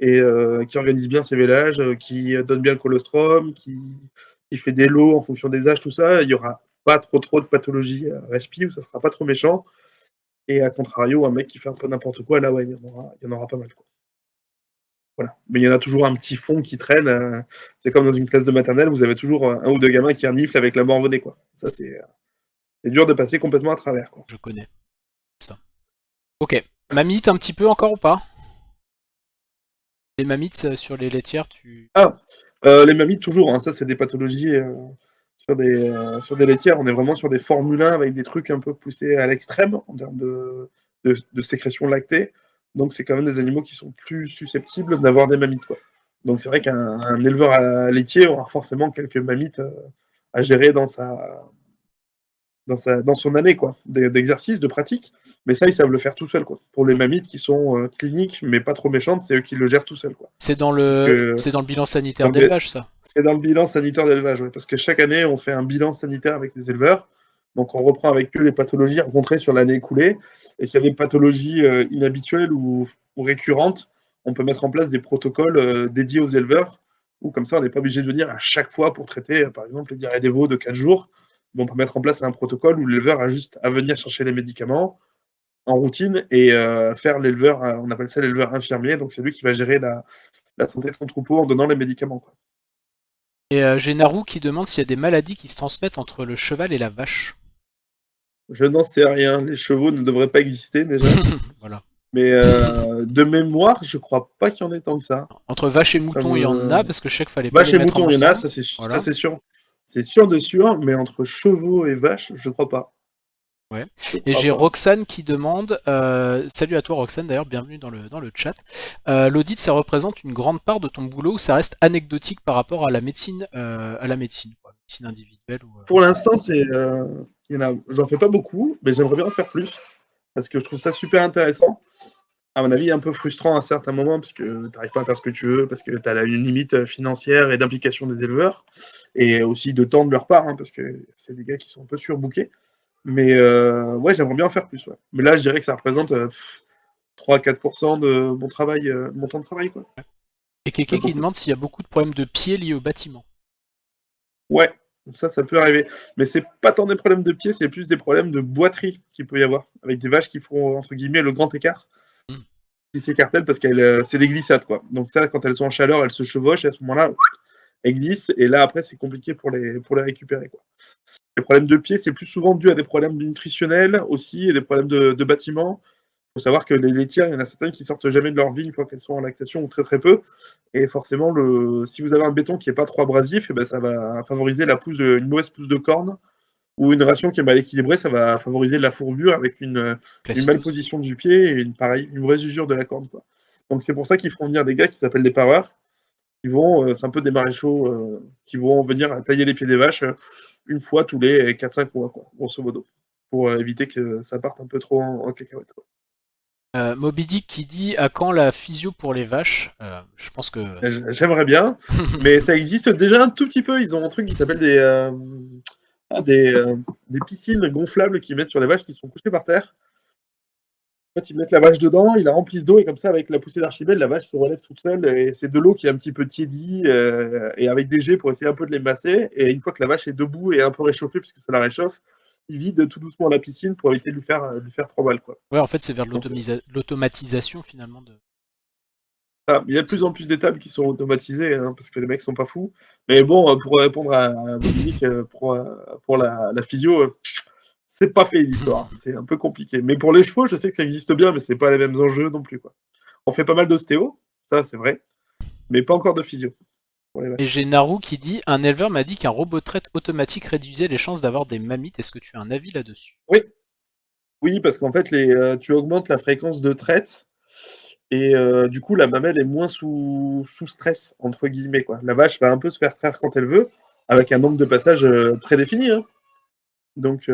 [SPEAKER 2] et qui organise bien ses vélages, qui donne bien le colostrum, qui fait des lots en fonction des âges, tout ça. Il n'y aura pas trop de pathologies respi, où ça ne sera pas trop méchant. Et à contrario, un mec qui fait un peu n'importe quoi, là, ouais, il y en aura pas mal, quoi. Voilà. Mais il y en a toujours un petit fond qui traîne. C'est comme dans une classe de maternelle, vous avez toujours un ou deux gamins qui reniflent avec la mort au nez, quoi. Ça, c'est dur de passer complètement à travers, quoi.
[SPEAKER 1] je connais ça. Ok, mamite un petit peu encore ou pas? Les mammites sur les laitières, tu...
[SPEAKER 2] Ah, les mammifs, toujours, hein, ça, c'est des pathologies sur des laitières. On est vraiment sur des Formule 1 avec des trucs un peu poussés à l'extrême en termes de sécrétion lactée. Donc, c'est quand même des animaux qui sont plus susceptibles d'avoir des mammites, quoi. Donc, c'est vrai qu'un éleveur à laitier aura forcément quelques mammites à gérer dans son année, quoi, d'exercice, de pratique. Mais ça, ils savent le faire tout seuls, quoi. Pour les mammites qui sont cliniques, mais pas trop méchantes, c'est eux qui le gèrent tout seuls, quoi. Parce que
[SPEAKER 1] C'est dans le bilan
[SPEAKER 2] dans
[SPEAKER 1] sanitaire
[SPEAKER 2] le,
[SPEAKER 1] d'élevage, ça.
[SPEAKER 2] c'est dans le bilan sanitaire d'élevage, ouais, parce que chaque année, on fait un bilan sanitaire avec les éleveurs. Donc, on reprend avec eux les pathologies rencontrées sur l'année écoulée. Et s'il y a des pathologies inhabituelles ou récurrentes, on peut mettre en place des protocoles dédiés aux éleveurs, où comme ça, on n'est pas obligé de venir à chaque fois pour traiter, par exemple, les diarrhées des veaux de 4 jours. Mais on peut mettre en place un protocole où l'éleveur a juste à venir chercher les médicaments en routine et faire l'éleveur, on appelle ça l'éleveur infirmier. Donc, c'est lui qui va gérer la santé de son troupeau en donnant les médicaments, quoi.
[SPEAKER 1] Et j'ai Naru qui demande s'il y a des maladies qui se transmettent entre le cheval et la vache.
[SPEAKER 2] Je n'en sais rien. Les chevaux ne devraient pas exister déjà.
[SPEAKER 1] Voilà.
[SPEAKER 2] Mais de mémoire, je crois pas qu'il y en ait tant que ça.
[SPEAKER 1] Entre vache et
[SPEAKER 2] Comme
[SPEAKER 1] mouton, il y en a, parce que je sais qu'il fallait pas les
[SPEAKER 2] vache et
[SPEAKER 1] mettre
[SPEAKER 2] mouton, il y en a,
[SPEAKER 1] ensemble.
[SPEAKER 2] ça
[SPEAKER 1] Voilà.
[SPEAKER 2] c'est sûr. C'est sûr de sûr, mais entre chevaux et vaches, je crois pas.
[SPEAKER 1] Ouais.
[SPEAKER 2] Je
[SPEAKER 1] Et
[SPEAKER 2] crois
[SPEAKER 1] j'ai
[SPEAKER 2] pas.
[SPEAKER 1] Roxane qui demande, salut à toi Roxane d'ailleurs, bienvenue dans le chat. L'audit, ça représente une grande part de ton boulot ou ça reste anecdotique par rapport à la médecine, quoi, médecine individuelle ou.
[SPEAKER 2] Pour l'instant, j'en fais pas beaucoup, mais j'aimerais bien en faire plus parce que je trouve ça super intéressant. À mon avis, un peu frustrant à certains moments parce que tu n'arrives pas à faire ce que tu veux, parce que tu as une limite financière et d'implication des éleveurs et aussi de temps de leur part, hein, parce que c'est des gars qui sont un peu surbookés. Mais ouais, j'aimerais bien en faire plus. Ouais. Mais là, je dirais que ça représente 3-4% de mon travail, mon temps de travail. Quoi.
[SPEAKER 1] Et
[SPEAKER 2] Pas
[SPEAKER 1] Keke qui
[SPEAKER 2] beaucoup.
[SPEAKER 1] demande s'il y a beaucoup de problèmes de pieds liés au bâtiment.
[SPEAKER 2] Ouais. Ça peut arriver. Mais c'est pas tant des problèmes de pied, c'est plus des problèmes de boiterie qu'il peut y avoir, avec des vaches qui font, entre guillemets, le grand écart,
[SPEAKER 1] Mm.
[SPEAKER 2] qui s'écartellent parce c'est des glissades, quoi. Donc ça, quand elles sont en chaleur, elles se chevauchent, et à ce moment-là, elles glissent, et là, après, c'est compliqué pour les récupérer, quoi. Les problèmes de pied, c'est plus souvent dû à des problèmes nutritionnels aussi, et des problèmes de bâtiment. Il faut savoir que les laitières, il y en a certaines qui sortent jamais de leur vie une fois qu'elles sont en lactation, ou très très peu. Et forcément, si vous avez un béton qui n'est pas trop abrasif, eh ben, ça va favoriser une mauvaise pousse de corne, ou une ration qui est mal équilibrée, ça va favoriser la fourbure avec une
[SPEAKER 1] Classicos.
[SPEAKER 2] malposition du pied et une mauvaise usure de la corne, quoi. Donc c'est pour ça qu'ils font venir des gars qui s'appellent des pareurs, c'est un peu des maréchaux, qui vont venir tailler les pieds des vaches une fois tous les 4-5 mois, quoi, grosso modo, pour éviter que ça parte un peu trop en cacahuète, quoi.
[SPEAKER 1] Moby Dick qui dit à quand la physio pour les vaches. Je pense que
[SPEAKER 2] J'aimerais bien, mais ça existe déjà un tout petit peu. Ils ont un truc qui s'appelle des piscines gonflables qu'ils mettent sur les vaches qui sont couchées par terre. En fait, ils mettent la vache dedans, ils la remplissent d'eau et comme ça, avec la poussée d'Archimède, la vache se relève toute seule et c'est de l'eau qui est un petit peu tiédie et avec des jets pour essayer un peu de les masser. Et une fois que la vache est debout et un peu réchauffée, parce que ça la réchauffe, ils vident tout doucement la piscine pour éviter de lui faire trop mal, quoi.
[SPEAKER 1] ouais, en fait, c'est vers de
[SPEAKER 2] Donc,
[SPEAKER 1] l'automatisation finalement de.
[SPEAKER 2] il y a de plus en plus d'étapes qui sont automatisées, hein, parce que les mecs sont pas fous. Mais bon, pour répondre à Dominique, pour la physio, c'est pas fait l'histoire. C'est un peu compliqué. Mais pour les chevaux, je sais que ça existe bien, mais c'est pas les mêmes enjeux non plus, quoi. On fait pas mal d'ostéo, ça c'est vrai, mais pas encore de physio pour les
[SPEAKER 1] Et
[SPEAKER 2] vaches.
[SPEAKER 1] j'ai Naru qui dit un éleveur m'a dit qu'un robot de traite automatique réduisait les chances d'avoir des mammites. Est-ce que tu as un avis là-dessus?
[SPEAKER 2] Oui, oui, parce qu'en fait, tu augmentes la fréquence de traite et du coup, la mamelle est moins sous stress, entre guillemets, quoi. La vache va un peu se faire traire quand elle veut, avec un nombre de passages prédéfini, hein. Donc,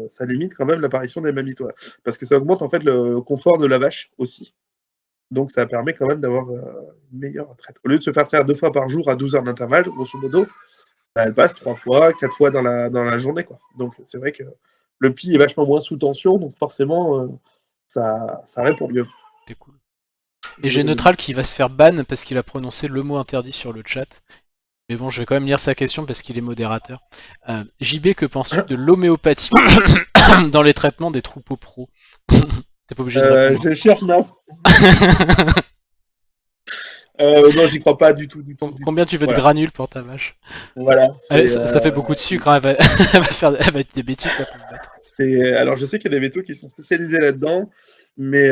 [SPEAKER 2] ça limite quand même l'apparition des mammites, ouais. Parce que ça augmente en fait le confort de la vache aussi. Donc, ça permet quand même d'avoir une meilleure traite. Au lieu de se faire traire 2 fois par jour à 12 heures d'intervalle, grosso modo, bah, elle passe 3 fois, 4 fois dans la journée, quoi. Donc, c'est vrai que le pied est vachement moins sous tension, donc forcément, ça répond mieux
[SPEAKER 1] C'est cool.
[SPEAKER 2] au
[SPEAKER 1] Et
[SPEAKER 2] niveau
[SPEAKER 1] j'ai
[SPEAKER 2] des mammites.
[SPEAKER 1] Neutral qui va se faire ban parce qu'il a prononcé le mot interdit sur le chat. Mais bon, je vais quand même lire sa question parce qu'il est modérateur. JB, que penses-tu de l'homéopathie dans les traitements des troupeaux pros? T'es pas obligé de répondre.
[SPEAKER 2] Je cherche là. Non, j'y crois pas du tout, du tout, du tout.
[SPEAKER 1] Combien tu veux de
[SPEAKER 2] Voilà.
[SPEAKER 1] granules pour ta vache?
[SPEAKER 2] Voilà.
[SPEAKER 1] Ça fait beaucoup de sucre, hein, elle va être diabétique la pauvre bête.
[SPEAKER 2] Alors, je sais qu'il y a des vétos qui sont spécialisés là-dedans, mais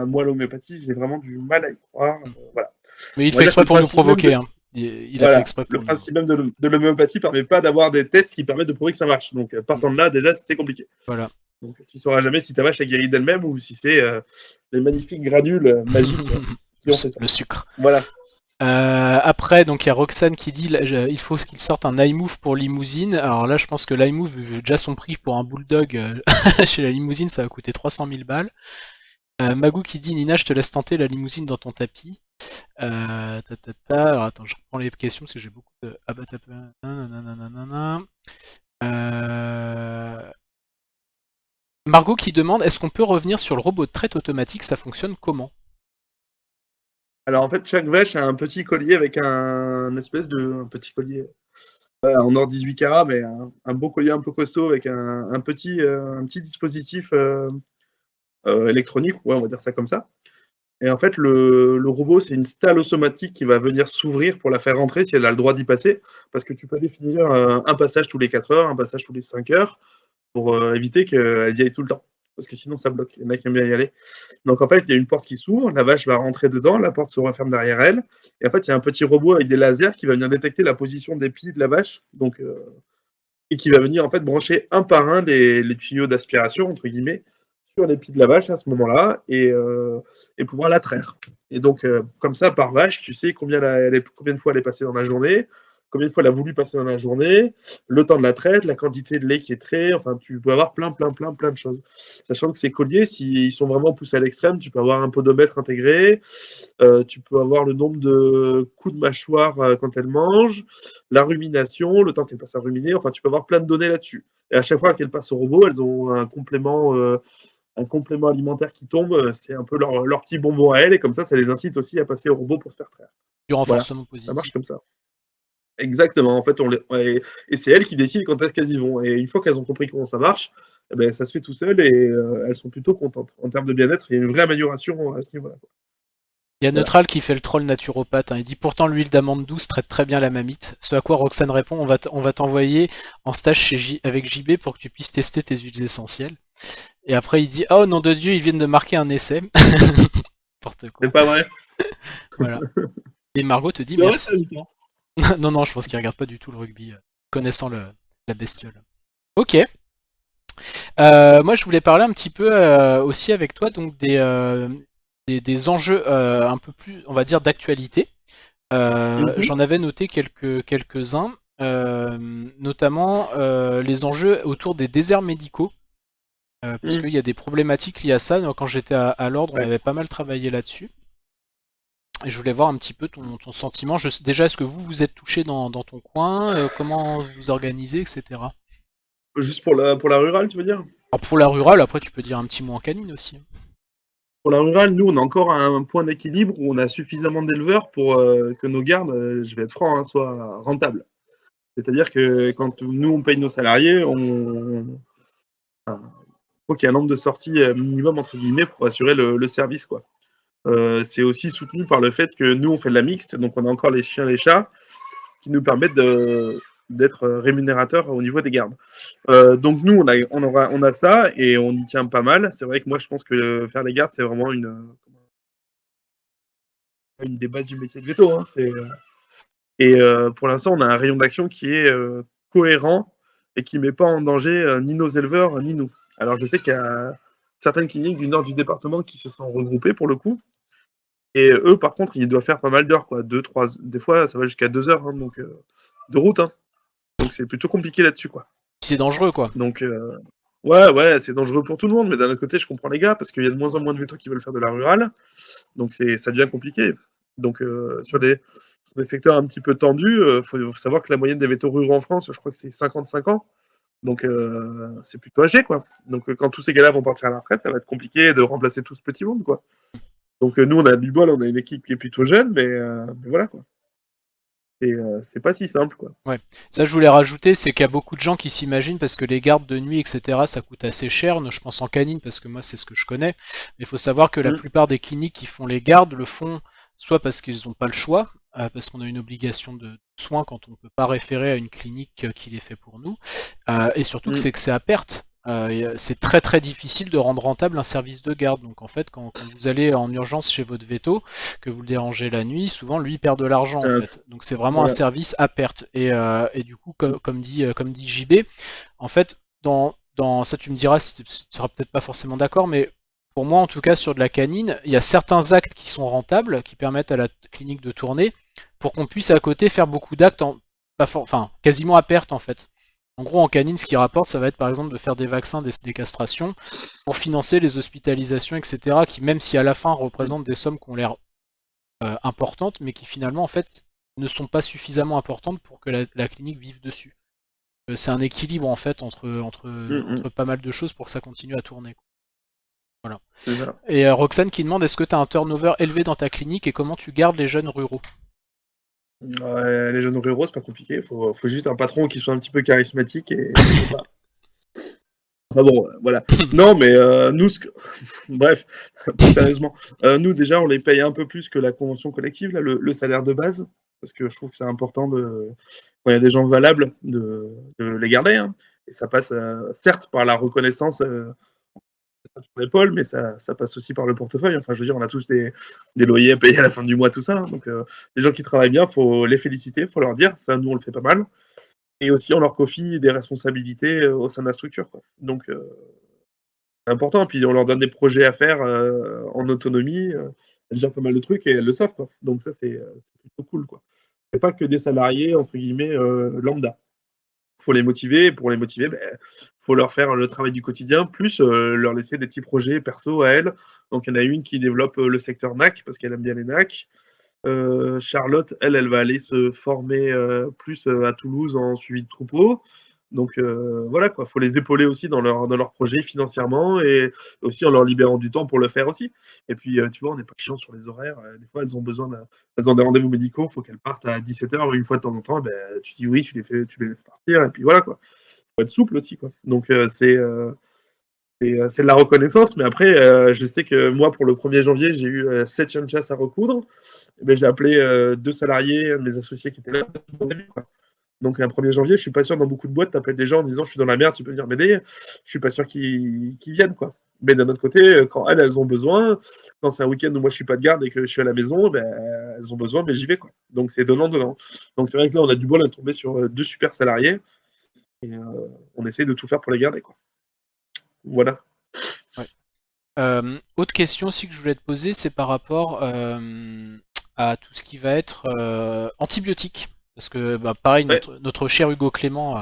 [SPEAKER 2] moi, l'homéopathie, j'ai vraiment du mal à y croire. Voilà.
[SPEAKER 1] Mais il
[SPEAKER 2] On
[SPEAKER 1] fait
[SPEAKER 2] va dire que
[SPEAKER 1] exprès
[SPEAKER 2] le
[SPEAKER 1] pour nous
[SPEAKER 2] principe même
[SPEAKER 1] provoquer,
[SPEAKER 2] de,
[SPEAKER 1] hein. Il a fait
[SPEAKER 2] voilà,
[SPEAKER 1] exprès
[SPEAKER 2] le
[SPEAKER 1] pour nous.
[SPEAKER 2] principe même de l'homéopathie permet pas d'avoir des tests qui permettent de prouver que ça marche. Donc, partant de là, déjà, c'est compliqué.
[SPEAKER 1] Voilà.
[SPEAKER 2] Donc, tu sauras jamais si ta vache a guéri d'elle-même ou si c'est les magnifiques granules magiques qui ont fait ça.
[SPEAKER 1] Le sucre.
[SPEAKER 2] Voilà.
[SPEAKER 1] Après, donc il y a Roxane qui dit il faut qu'il sorte un iMove pour Limousine. Alors là, je pense que l'iMove, vu déjà son prix pour un bulldog chez la Limousine, ça va coûter 300 000 balles. Magou qui dit Nina, je te laisse tenter la Limousine dans ton tapis. Alors attends, je reprends les questions parce que j'ai beaucoup de. Ah bah t'as pas. Nananana. Margot qui demande est-ce qu'on peut revenir sur le robot de traite automatique, ça fonctionne comment?
[SPEAKER 2] Alors, en fait, chaque vache a un petit collier avec un petit collier en or 18 carats, mais un beau collier un peu costaud avec un petit dispositif électronique, ouais, on va dire ça comme ça. Et en fait, le robot, c'est une stalle automatique qui va venir s'ouvrir pour la faire rentrer si elle a le droit d'y passer, parce que tu peux définir un passage tous les 4 heures, un passage tous les 5 heures, pour éviter qu'elle y aille tout le temps. Parce que sinon, ça bloque. Les mecs aiment bien y aller. Donc, en fait, il y a une porte qui s'ouvre, la vache va rentrer dedans, la porte se referme derrière elle. Et en fait, il y a un petit robot avec des lasers qui va venir détecter la position des pieds de la vache. Donc, et qui va venir en fait brancher un par un les tuyaux d'aspiration, entre guillemets, sur les pieds de la vache à ce moment-là et pouvoir la traire. Et donc, comme ça, par vache, tu sais combien de fois elle est passée dans la journée, combien de fois elle a voulu passer dans la journée, le temps de la traite, la quantité de lait qui est trait, enfin, tu peux avoir plein de choses. Sachant que ces colliers, s'ils sont vraiment poussés à l'extrême, tu peux avoir un podomètre intégré, tu peux avoir le nombre de coups de mâchoire quand elle mange, la rumination, le temps qu'elle passe à ruminer, enfin, tu peux avoir plein de données là-dessus. Et à chaque fois qu'elles passent au robot, elles ont un complément alimentaire qui tombe, c'est un peu leur petit bonbon à elles, et comme ça les incite aussi à passer au robot pour se faire traire.
[SPEAKER 1] Du
[SPEAKER 2] Voilà,
[SPEAKER 1] renforcement
[SPEAKER 2] ça marche
[SPEAKER 1] positif.
[SPEAKER 2] comme ça. Exactement, en fait, et c'est elles qui décident quand est-ce qu'elles y vont. Et une fois qu'elles ont compris comment ça marche, eh ben, ça se fait tout seul et elles sont plutôt contentes. En termes de bien-être, il y a une vraie amélioration à ce niveau-là.
[SPEAKER 1] Il y a
[SPEAKER 2] Voilà.
[SPEAKER 1] Neutral qui fait le troll naturopathe, hein. Il dit pourtant l'huile d'amande douce traite très bien la mamite. Ce à quoi Roxane répond on va t'envoyer en stage avec JB pour que tu puisses tester tes huiles essentielles. Et après il dit oh nom de Dieu, ils viennent de marquer un essai. N'importe
[SPEAKER 2] C'est
[SPEAKER 1] quoi.
[SPEAKER 2] pas vrai?
[SPEAKER 1] Voilà. Et Margot te dit
[SPEAKER 2] C'est vrai, ça,
[SPEAKER 1] merci.
[SPEAKER 2] mi-temps.
[SPEAKER 1] Non, non, je pense qu'il regarde pas du tout le rugby, connaissant la bestiole. Ok. Moi, je voulais parler un petit peu aussi avec toi donc des enjeux un peu plus, on va dire, d'actualité.
[SPEAKER 2] Mhm.
[SPEAKER 1] J'en avais noté quelques-uns, notamment les enjeux autour des déserts médicaux, parce
[SPEAKER 2] Mhm.
[SPEAKER 1] qu'il y a des problématiques liées à ça. Donc, quand j'étais à l'ordre, on
[SPEAKER 2] Ouais.
[SPEAKER 1] avait pas mal travaillé là-dessus. Et je voulais voir un petit peu ton sentiment. Déjà, est-ce que vous êtes touché dans ton coin? Comment vous vous organisez, etc.
[SPEAKER 2] Juste pour la rurale, tu veux dire?
[SPEAKER 1] Alors pour la rurale, après tu peux dire un petit mot en canine aussi.
[SPEAKER 2] Pour la rurale, nous, on est encore à un point d'équilibre où on a suffisamment d'éleveurs pour que nos gardes, je vais être franc, hein, soient rentables. C'est-à-dire que quand nous, on paye nos salariés, enfin, faut qu'il y ait un nombre de sorties minimum, entre guillemets, pour assurer le service, quoi. C'est aussi soutenu par le fait que nous, on fait de la mixte, donc on a encore les chiens et les chats qui nous permettent d'être rémunérateurs au niveau des gardes. Donc nous, on a ça et on y tient pas mal. C'est vrai que moi, je pense que faire les gardes, c'est vraiment une des bases du métier de veto, hein. Et pour l'instant, on a un rayon d'action qui est cohérent et qui ne met pas en danger ni nos éleveurs ni nous. Alors je sais qu'il y a certaines cliniques du nord du département qui se sont regroupées pour le coup. Et eux, par contre, ils doivent faire pas mal d'heures, quoi. 2, 3, des fois, ça va jusqu'à 2 heures, hein, donc, de route, hein. Donc c'est plutôt compliqué là-dessus, quoi.
[SPEAKER 1] C'est dangereux quoi.
[SPEAKER 2] Donc, ouais, ouais, c'est dangereux pour tout le monde, mais d'un autre côté, je comprends les gars, parce qu'il y a de moins en moins de vétos qui veulent faire de la rurale, donc ça devient compliqué. Donc, sur des secteurs un petit peu tendus, faut savoir que la moyenne des vétos ruraux en France, je crois que c'est 55 ans. Donc, c'est plutôt âgé, quoi. Donc, quand tous ces gars-là vont partir à la retraite, ça va être compliqué de remplacer tout ce petit monde, quoi. Donc, nous, on a du bol, on a une équipe qui est plutôt jeune, mais voilà, quoi. C'est pas si simple, quoi.
[SPEAKER 1] Ouais. Ça je voulais rajouter, c'est qu'il y a beaucoup de gens qui s'imaginent parce que les gardes de nuit, etc., ça coûte assez cher. Je pense en canine parce que moi c'est ce que je connais. Mais il faut savoir que la
[SPEAKER 2] Mm,
[SPEAKER 1] plupart des cliniques qui font les gardes le font soit parce qu'ils n'ont pas le choix, parce qu'on a une obligation de soins quand on ne peut pas référer à une clinique qui les fait pour nous, et surtout
[SPEAKER 2] mm.
[SPEAKER 1] que c'est à perte. C'est très très difficile de rendre rentable un service de garde. Donc en fait, quand vous allez en urgence chez votre veto, que vous le dérangez la nuit, souvent lui perd de l'argent en fait. Donc c'est vraiment un
[SPEAKER 2] Voilà.
[SPEAKER 1] service à perte. Et du coup,
[SPEAKER 2] Mm,
[SPEAKER 1] comme dit JB, en fait, dans ça tu me diras, tu seras peut-être pas forcément d'accord, mais pour moi en tout cas sur de la canine, il y a certains actes qui sont rentables, qui permettent à la clinique de tourner, pour qu'on puisse à côté faire beaucoup d'actes, enfin quasiment à perte en fait. En gros, en canine, ce qui rapporte, ça va être par exemple de faire des vaccins, des castrations, pour financer les hospitalisations, etc., qui même si à la fin
[SPEAKER 2] mm.
[SPEAKER 1] représentent des sommes qui ont l'air importantes, mais qui finalement en fait ne sont pas suffisamment importantes pour que la clinique vive dessus. C'est un équilibre en fait
[SPEAKER 2] Mm, mm.
[SPEAKER 1] entre pas mal de choses pour que ça continue à tourner, quoi. Voilà.
[SPEAKER 2] C'est ça.
[SPEAKER 1] Et Roxane qui demande est-ce que tu as un turnover élevé dans ta clinique et comment tu gardes les jeunes ruraux?
[SPEAKER 2] Ouais, les jeunes ruraux, c'est pas compliqué. Faut juste un patron qui soit un petit peu charismatique et c'est sympa. Enfin bon, voilà. Non, mais nous, bref, plus sérieusement, nous déjà, on les paye un peu plus que la convention collective, là, le salaire de base, parce que je trouve que c'est important quand il y a des gens valables, de les garder, hein. Et ça passe certes par la reconnaissance sur l'épaule, mais ça passe aussi par le portefeuille. Enfin, je veux dire, on a tous des loyers à payer à la fin du mois, tout ça, hein. Donc, les gens qui travaillent bien, faut les féliciter, faut leur dire. Ça, nous, on le fait pas mal. Et aussi, on leur confie des responsabilités au sein de la structure, quoi. Donc, c'est important. Puis, on leur donne des projets à faire en autonomie. Elles gèrent pas mal de trucs et elles le savent, quoi. Donc, ça, c'est plutôt cool, quoi. C'est pas que des salariés, entre guillemets, lambda. Faut les motiver. Et pour les motiver, faut leur faire le travail du quotidien, plus leur laisser des petits projets perso à elles. Donc, il y en a une qui développe le secteur NAC, parce qu'elle aime bien les NAC. Charlotte, elle va aller se former plus à Toulouse en suivi de troupeau. Donc voilà quoi, faut les épauler aussi dans leur projet financièrement et aussi en leur libérant du temps pour le faire aussi. Et puis tu vois, on n'est pas chiant sur les horaires. Des fois, elles ont des rendez-vous médicaux, faut qu'elles partent à 17h une fois de temps en temps. Et ben, tu dis oui, tu les laisses partir et puis voilà quoi. Faut être souple aussi quoi. Donc c'est de la reconnaissance, mais après, je sais que moi, pour le 1er janvier, j'ai eu 7 chanchas à recoudre. Et ben, j'ai appelé 2 salariés, un de mes associés qui était là. Quoi. Donc, un 1er janvier, je suis pas sûr dans beaucoup de boîtes, t'appelles des gens en disant je suis dans la merde, tu peux venir m'aider. Je suis pas sûr qu'ils viennent. Quoi. Mais d'un autre côté, quand elles ont besoin, quand c'est un week-end où moi je suis pas de garde et que je suis à la maison, ben, elles ont besoin, mais j'y vais. Quoi. Donc, c'est donnant-donnant. Donc, c'est vrai que là, on a du bol à tomber sur 2 super salariés et on essaie de tout faire pour les garder. Quoi. Voilà.
[SPEAKER 1] Ouais. Autre question aussi que je voulais te poser, c'est par rapport à tout ce qui va être antibiotiques. Parce que, bah, pareil,
[SPEAKER 2] Ouais.
[SPEAKER 1] notre cher Hugo Clément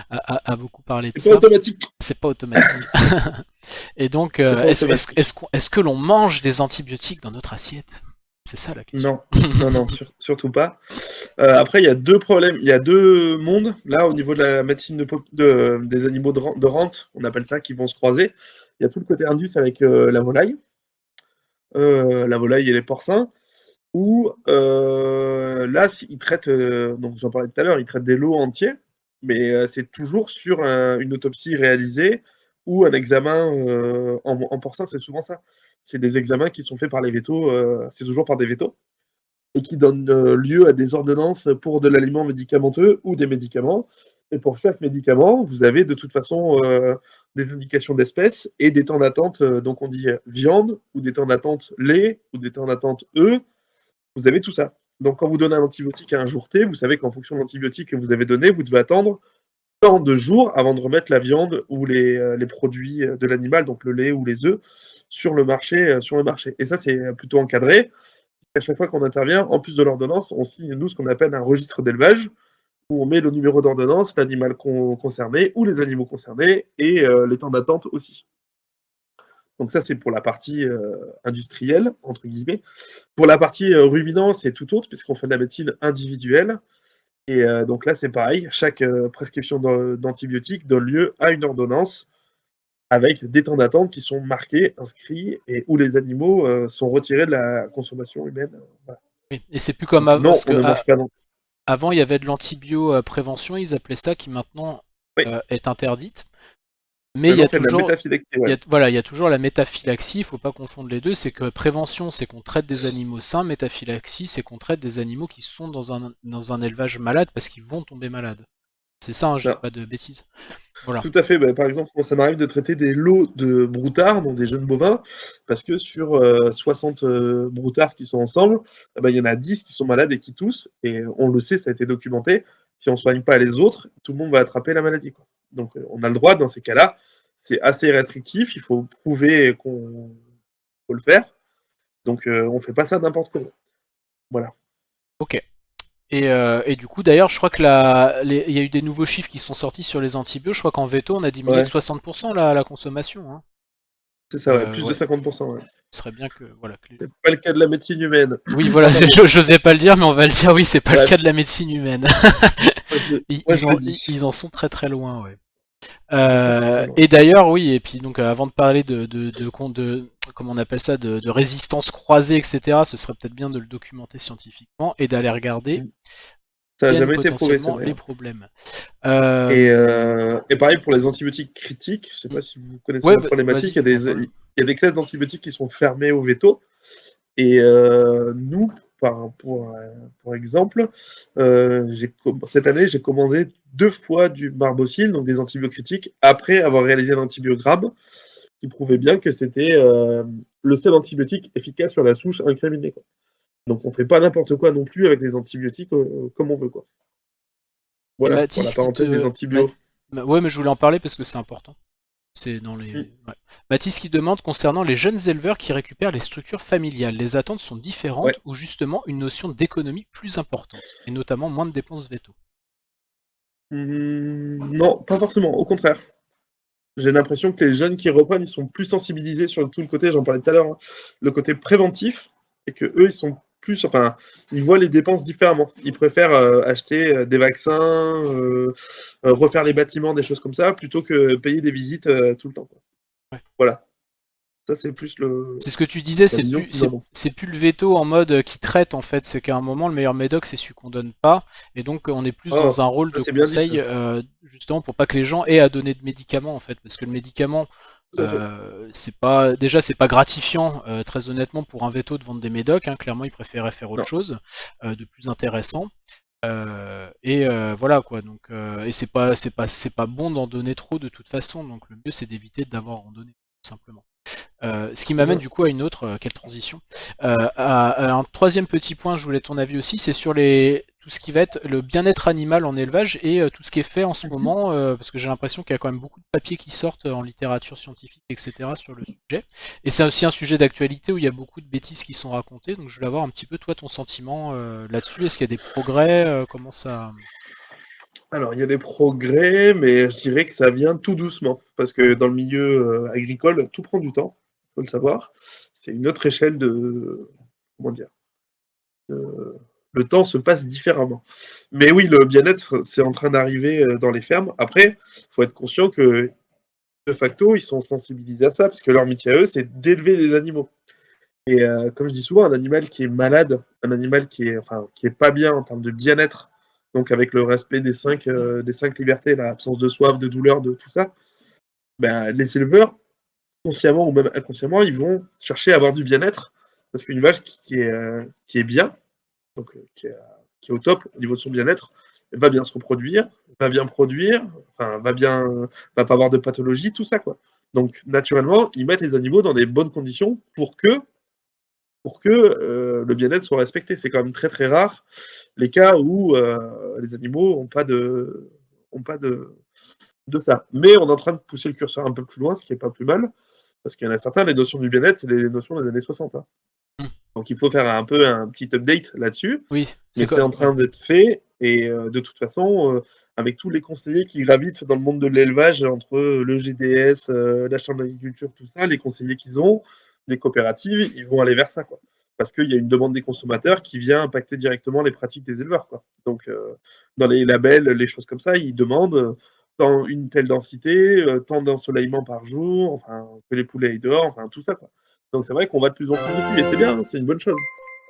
[SPEAKER 1] a beaucoup parlé de
[SPEAKER 2] C'est pas
[SPEAKER 1] ça.
[SPEAKER 2] automatique.
[SPEAKER 1] C'est pas automatique. Et donc,
[SPEAKER 2] C'est pas automatique.
[SPEAKER 1] est-ce que l'on mange des antibiotiques dans notre assiette? C'est ça la question.
[SPEAKER 2] Non, non, non, surtout pas. Après, il y a 2 problèmes. Il y a 2 mondes. Là, au niveau de la médecine des animaux de rente, on appelle ça, qui vont se croiser. Il y a tout le côté indus avec la volaille et les porcins, où là, ils traitent, donc j'en parlais tout à l'heure, ils traitent des lots entiers, mais c'est toujours sur une autopsie réalisée ou un examen en porcin, c'est souvent ça. C'est des examens qui sont faits par les vétos, c'est toujours par des vétos et qui donnent lieu à des ordonnances pour de l'aliment médicamenteux ou des médicaments. Et pour chaque médicament, vous avez de toute façon des indications d'espèces et des temps d'attente. Donc on dit viande ou des temps d'attente lait ou des temps d'attente œufs. Vous avez tout ça. Donc quand vous donnez un antibiotique à un jour T, vous savez qu'en fonction de l'antibiotique que vous avez donné, vous devez attendre tant de jours avant de remettre la viande ou les produits de l'animal, donc le lait ou les œufs, sur le marché. Et ça, c'est plutôt encadré. À chaque fois qu'on intervient, en plus de l'ordonnance, on signe, nous, ce qu'on appelle un registre d'élevage, où on met le numéro d'ordonnance, l'animal concerné ou les animaux concernés, et les temps d'attente aussi. Donc ça, c'est pour la partie industrielle, entre guillemets. Pour la partie ruminant, c'est tout autre, puisqu'on fait de la médecine individuelle. Et donc là, c'est pareil, chaque prescription d'antibiotiques donne lieu à une ordonnance avec des temps d'attente qui sont marqués, inscrits, et où les animaux sont retirés de la consommation humaine. Voilà.
[SPEAKER 1] Oui. Et c'est plus comme
[SPEAKER 2] Donc
[SPEAKER 1] avant,
[SPEAKER 2] non,
[SPEAKER 1] parce
[SPEAKER 2] on
[SPEAKER 1] que
[SPEAKER 2] ne mange pas non.
[SPEAKER 1] avant il y avait de l'antibio prévention, ils appelaient ça, qui maintenant
[SPEAKER 2] Oui,
[SPEAKER 1] est interdite. Mais il y
[SPEAKER 2] maintenant
[SPEAKER 1] a
[SPEAKER 2] on fait de la
[SPEAKER 1] toujours,
[SPEAKER 2] métaphylaxie, ouais.
[SPEAKER 1] voilà, il y a toujours la métaphylaxie. Il faut pas confondre les deux. C'est que prévention, c'est qu'on traite des animaux sains. Métaphylaxie, c'est qu'on traite des animaux qui sont dans un élevage malade parce qu'ils vont tomber malades. C'est ça, hein, je dis
[SPEAKER 2] Ça.
[SPEAKER 1] pas de bêtises. Voilà.
[SPEAKER 2] Tout à fait. Bah, par exemple, moi, ça m'arrive de traiter des lots de broutards, donc des jeunes bovins, parce que sur 60 broutards qui sont ensemble, bah, il y en a 10 qui sont malades et qui toussent, et on le sait, ça a été documenté. Si on ne soigne pas les autres, tout le monde va attraper la maladie. Quoi. Donc on a le droit, dans ces cas-là, c'est assez restrictif, il faut prouver qu'on faut le faire. Donc on ne fait pas ça n'importe comment. Voilà.
[SPEAKER 1] Ok. Et du coup, d'ailleurs, je crois que il y a eu des nouveaux chiffres qui sont sortis sur les antibiotiques. Je crois qu'en veto, on a diminué de
[SPEAKER 2] Ouais,
[SPEAKER 1] 60% la consommation. Hein.
[SPEAKER 2] c'est ça, ouais, plus de
[SPEAKER 1] Ouais,
[SPEAKER 2] 50%. Ouais.
[SPEAKER 1] ce serait bien que, voilà.
[SPEAKER 2] C'est pas le cas de la médecine humaine.
[SPEAKER 1] Oui, voilà,
[SPEAKER 2] Enfin bon,
[SPEAKER 1] j'osais pas le dire, mais on va le dire. Oui, c'est pas le cas
[SPEAKER 2] bref,
[SPEAKER 1] de la médecine humaine. Ils,
[SPEAKER 2] moi je
[SPEAKER 1] ils
[SPEAKER 2] le
[SPEAKER 1] en,
[SPEAKER 2] dis.
[SPEAKER 1] ils en sont très très loin, ouais.
[SPEAKER 2] Ils en sont très très loin.
[SPEAKER 1] Et d'ailleurs, oui, et puis donc avant de parler comment on appelle ça, de résistance croisée, etc., ce serait peut-être bien de le documenter scientifiquement et d'aller regarder
[SPEAKER 2] Ça n'a
[SPEAKER 1] viennent
[SPEAKER 2] jamais été prouvé, c'est
[SPEAKER 1] potentiellement
[SPEAKER 2] vrai.
[SPEAKER 1] les problèmes. Euh,
[SPEAKER 2] Et pareil pour les antibiotiques critiques, je ne sais pas si vous connaissez
[SPEAKER 1] ouais,
[SPEAKER 2] la problématique,
[SPEAKER 1] vas-y, pas de
[SPEAKER 2] il
[SPEAKER 1] problème.
[SPEAKER 2] y a des classes d'antibiotiques qui sont fermées au veto. Et nous, pour exemple, cette année, j'ai commandé 2 fois du Marbocil, donc des antibiotiques, après avoir réalisé l'antibiogramme, qui prouvait bien que c'était le seul antibiotique efficace sur la souche incriminée. Quoi. Donc on ne fait pas n'importe quoi non plus avec les antibiotiques comme on veut. Quoi.
[SPEAKER 1] Et
[SPEAKER 2] Voilà pour la
[SPEAKER 1] Mathis
[SPEAKER 2] parenthèse des antibiotiques.
[SPEAKER 1] Ouais, mais je voulais en parler parce que c'est important. C'est dans les. Ouais. Mathis qui demande concernant les jeunes éleveurs qui récupèrent les structures familiales, les attentes sont
[SPEAKER 2] Ouais.
[SPEAKER 1] différentes ou justement une notion d'économie plus importante, et notamment moins de dépenses veto.
[SPEAKER 2] Non, pas forcément, au contraire. J'ai l'impression que les jeunes qui reprennent, ils sont plus sensibilisés sur tout le côté, j'en parlais tout à l'heure, hein, le côté préventif, et que eux, ils sont plus, enfin, ils voient les dépenses différemment. Ils préfèrent acheter des vaccins, refaire les bâtiments, des choses comme ça, plutôt que payer des visites tout le temps, quoi.
[SPEAKER 1] Ouais.
[SPEAKER 2] Voilà. Ça, c'est plus
[SPEAKER 1] C'est ce que tu disais,
[SPEAKER 2] la vision qu'ils en ont.
[SPEAKER 1] c'est plus le veto en mode qui traite en fait, c'est qu'à un moment le meilleur médoc c'est celui qu'on donne pas, et donc on est plus
[SPEAKER 2] Oh,
[SPEAKER 1] dans un rôle
[SPEAKER 2] ça
[SPEAKER 1] de
[SPEAKER 2] c'est bien dit, ça.
[SPEAKER 1] conseil justement pour pas que les gens aient à donner de médicaments en fait, parce que le médicament
[SPEAKER 2] Tout à fait.
[SPEAKER 1] c'est pas déjà c'est pas gratifiant très honnêtement pour un veto de vendre des médocs, hein, clairement ils préféraient faire autre
[SPEAKER 2] Non.
[SPEAKER 1] chose de plus intéressant. Voilà quoi, donc et c'est pas bon d'en donner trop de toute façon, donc le mieux c'est d'éviter d'avoir à en donner tout simplement. Ce qui
[SPEAKER 2] C'est
[SPEAKER 1] m'amène
[SPEAKER 2] ça.
[SPEAKER 1] du coup à une autre, quelle transition, à un troisième petit point, je voulais ton avis aussi, c'est sur tout ce qui va être le bien-être animal en élevage et tout ce qui est fait en ce
[SPEAKER 2] Mhm.
[SPEAKER 1] moment, parce que j'ai l'impression qu'il y a quand même beaucoup de papiers qui sortent en littérature scientifique, etc. sur le sujet. Et c'est aussi un sujet d'actualité où il y a beaucoup de bêtises qui sont racontées, donc je voulais avoir un petit peu toi ton sentiment là-dessus. Est-ce qu'il y a des progrès, comment ça...
[SPEAKER 2] Alors, il y a des progrès, mais je dirais que ça vient tout doucement, parce que
[SPEAKER 1] Ouais.
[SPEAKER 2] dans le milieu agricole, tout prend du temps, faut le savoir. C'est une autre échelle de, comment dire, de- le temps se passe différemment. Mais oui, le bien-être, c'est en train d'arriver dans les fermes. Après, il faut être conscient que, de facto, ils sont sensibilisés à ça, parce que leur métier à eux, c'est d'élever des animaux. Et comme je dis souvent, un animal qui est malade, un animal qui est pas bien en termes de bien-être, donc avec le respect des cinq libertés, l'absence de soif, de douleur, de tout ça, ben, les éleveurs, consciemment ou même inconsciemment, ils vont chercher à avoir du bien-être, parce qu'une vache qui est bien, donc qui est au top au niveau de son bien-être, va bien se reproduire, va bien produire, enfin, va pas avoir de pathologie, tout ça, quoi. Donc, naturellement, ils mettent les animaux dans des bonnes conditions pour que le bien-être soit respecté. C'est quand même très très rare les cas où les animaux ont pas de ça. Mais on est en train de pousser le curseur un peu plus loin, ce qui est pas plus mal, parce qu'il y en a certains, les notions du bien-être, c'est des notions des années 60. Hein.
[SPEAKER 1] Hmm.
[SPEAKER 2] Donc il faut faire un peu un petit update là-dessus,
[SPEAKER 1] Oui,
[SPEAKER 2] mais
[SPEAKER 1] c'est
[SPEAKER 2] c'est
[SPEAKER 1] quoi?
[SPEAKER 2] en train d'être fait, et de toute façon, avec tous les conseillers qui gravitent dans le monde de l'élevage, entre le GDS, la Chambre d'agriculture, tout ça, les conseillers qu'ils ont, les coopératives, ils vont aller vers ça, quoi. Parce qu'il y a une demande des consommateurs qui vient impacter directement les pratiques des éleveurs, quoi. Donc, dans les labels, les choses comme ça, ils demandent tant une telle densité, tant d'ensoleillement par jour, enfin, que les poulets aillent dehors, enfin, tout ça, quoi. Donc, c'est vrai qu'on va de plus en plus dessus, et c'est bien, hein, c'est une bonne chose.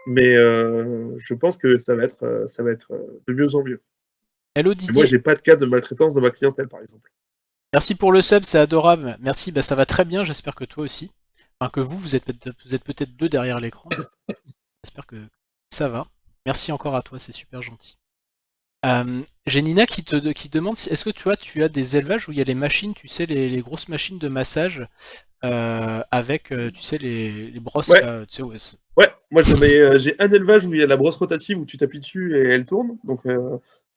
[SPEAKER 2] Mais je pense que ça va être de mieux en mieux.
[SPEAKER 1] Hello
[SPEAKER 2] Et moi,
[SPEAKER 1] Didier.
[SPEAKER 2] j'ai pas de cas de maltraitance dans ma clientèle, par exemple.
[SPEAKER 1] Merci pour le sub, c'est adorable. Merci, bah ça va très bien, j'espère que toi aussi. Enfin que vous êtes peut-être deux derrière l'écran, mais j'espère que ça va. Merci encore à toi, c'est super gentil. J'ai Nina qui demande est-ce que tu as des élevages où il y a les machines, tu sais, les grosses machines de massage avec, tu sais, les brosses
[SPEAKER 2] Ouais,
[SPEAKER 1] là, tu sais, ouais,
[SPEAKER 2] ouais. Moi, j'ai un élevage où il y a la brosse rotative où tu t'appuies dessus et elle tourne. Donc,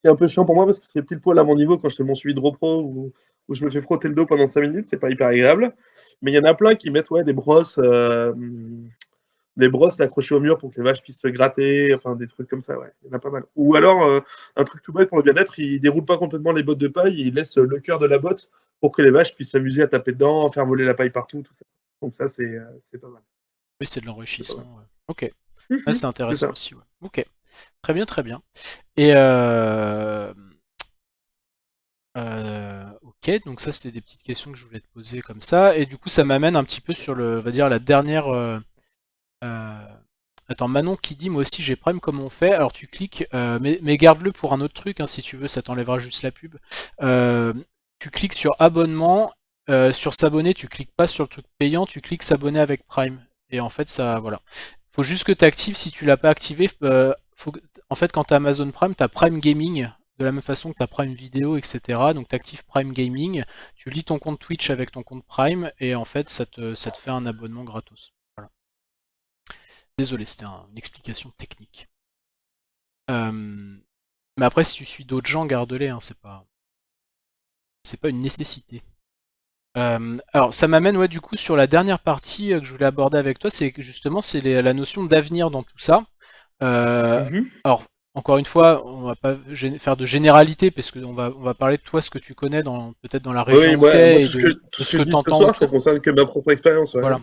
[SPEAKER 2] c'est un peu chiant pour moi parce que c'est pile poil à mon niveau quand je fais mon suivi de repro où je me fais frotter le dos pendant 5 minutes. C'est pas hyper agréable. Mais il y en a plein qui mettent ouais, des brosses accrochées au mur pour que les vaches puissent se gratter, enfin des trucs comme ça, ouais, il y en a pas mal. Ou alors, un truc tout bête pour le bien-être, ils déroulent pas complètement les bottes de paille, ils laissent le cœur de la botte pour que les vaches puissent s'amuser à taper dedans, faire voler la paille partout, tout ça. Donc ça, c'est pas mal.
[SPEAKER 1] oui, c'est de
[SPEAKER 2] C'est pas mal.
[SPEAKER 1] l'enrichissement. Ouais. Ok, ouais,
[SPEAKER 2] Mhm,
[SPEAKER 1] c'est
[SPEAKER 2] c'est
[SPEAKER 1] intéressant
[SPEAKER 2] ça.
[SPEAKER 1] aussi. Ouais. Ok, très bien, très bien. Et ok, donc ça c'était des petites questions que je voulais te poser comme ça, et du coup ça m'amène un petit peu sur on va dire la dernière. Euh, Attends, Manon qui dit moi aussi j'ai Prime, comment on fait? Alors tu cliques, mais garde-le pour un autre truc hein, si tu veux, ça t'enlèvera juste la pub. Euh, Tu cliques sur abonnement, sur s'abonner, tu cliques pas sur le truc payant, tu cliques s'abonner avec Prime. Et en fait ça, voilà. Faut juste que tu actives, si tu l'as pas activé, en fait quand tu as Amazon Prime, tu as Prime Gaming, de la même façon que tu as Prime Vidéo, etc. Donc tu actives Prime Gaming, tu lis ton compte Twitch avec ton compte Prime, et en fait ça te fait un abonnement gratos. Voilà. Désolé, c'était une explication technique. Mais après, si tu suis d'autres gens, garde-les, hein, c'est pas une nécessité. Alors, ça m'amène, ouais, du coup, sur la dernière partie que je voulais aborder avec toi, c'est que justement, c'est la notion d'avenir dans tout ça. Euh,
[SPEAKER 2] Mhm.
[SPEAKER 1] alors, encore une fois, on va pas faire de généralité parce qu'on va parler de toi, ce que tu connais peut-être dans la région
[SPEAKER 2] Oui,
[SPEAKER 1] où tu
[SPEAKER 2] moi
[SPEAKER 1] es et
[SPEAKER 2] tout
[SPEAKER 1] de
[SPEAKER 2] ce
[SPEAKER 1] ce
[SPEAKER 2] que
[SPEAKER 1] que
[SPEAKER 2] je
[SPEAKER 1] tu
[SPEAKER 2] dis ce
[SPEAKER 1] entends
[SPEAKER 2] soir, ça
[SPEAKER 1] autour.
[SPEAKER 2] concerne que ma propre expérience, ouais.
[SPEAKER 1] Voilà.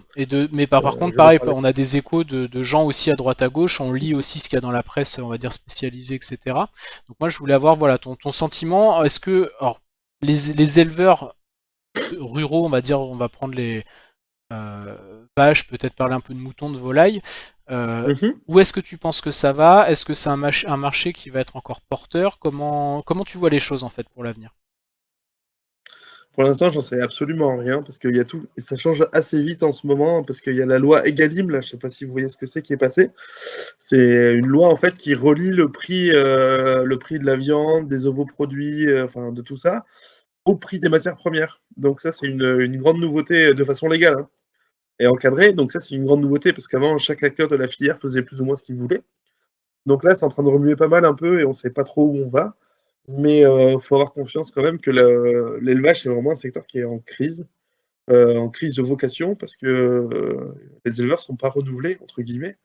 [SPEAKER 1] Mais par contre,
[SPEAKER 2] Je vais pas
[SPEAKER 1] pareil,
[SPEAKER 2] parler.
[SPEAKER 1] on a des échos de gens aussi à droite à gauche, on lit aussi ce qu'il y a dans la presse, on va dire spécialisée, etc. Donc moi, je voulais avoir voilà ton sentiment. Est-ce que alors les éleveurs ruraux, on va dire, on va prendre les vaches, peut-être parler un peu de moutons, de volailles.
[SPEAKER 2] Mhm.
[SPEAKER 1] Où est-ce que tu penses que ça va? Est-ce que c'est un marché qui va être encore porteur? Comment tu vois les choses en fait pour l'avenir?
[SPEAKER 2] Pour l'instant, j'en sais absolument rien parce qu'il y a tout et ça change assez vite en ce moment parce qu'il y a la loi Egalim, là, je sais pas si vous voyez ce que c'est qui est passé. C'est une loi en fait qui relie le prix de la viande, des ovoproduits, enfin de tout ça, au prix des matières premières. Donc ça, c'est une grande nouveauté de façon légale, hein, et encadrée. Donc ça, c'est une grande nouveauté parce qu'avant, chaque acteur de la filière faisait plus ou moins ce qu'il voulait. Donc là, c'est en train de remuer pas mal un peu et on sait pas trop où on va. Mais faut avoir confiance quand même que l'élevage, c'est vraiment un secteur qui est en crise de vocation, parce que les éleveurs sont pas renouvelés, entre guillemets.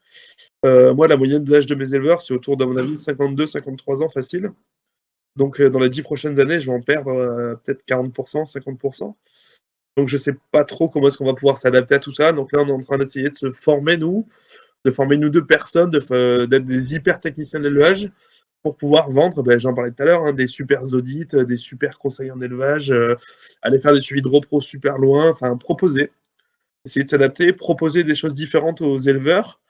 [SPEAKER 2] Moi, la moyenne d'âge de mes éleveurs, c'est autour, d'à mon avis, 52-53 ans facile. Donc dans les 10 prochaines années, je vais en perdre peut-être 40%, 50%. Donc je sais pas trop comment est-ce qu'on va pouvoir s'adapter à tout ça. Donc là, on est en train d'essayer de se former, nous, de former nous deux personnes, d'être des hyper techniciens d'élevage pour pouvoir vendre, ben, j'en parlais tout à l'heure, hein, des super audits, des super conseils en élevage, aller faire des suivis de repro super loin, enfin proposer, essayer de s'adapter, proposer des choses différentes aux éleveurs,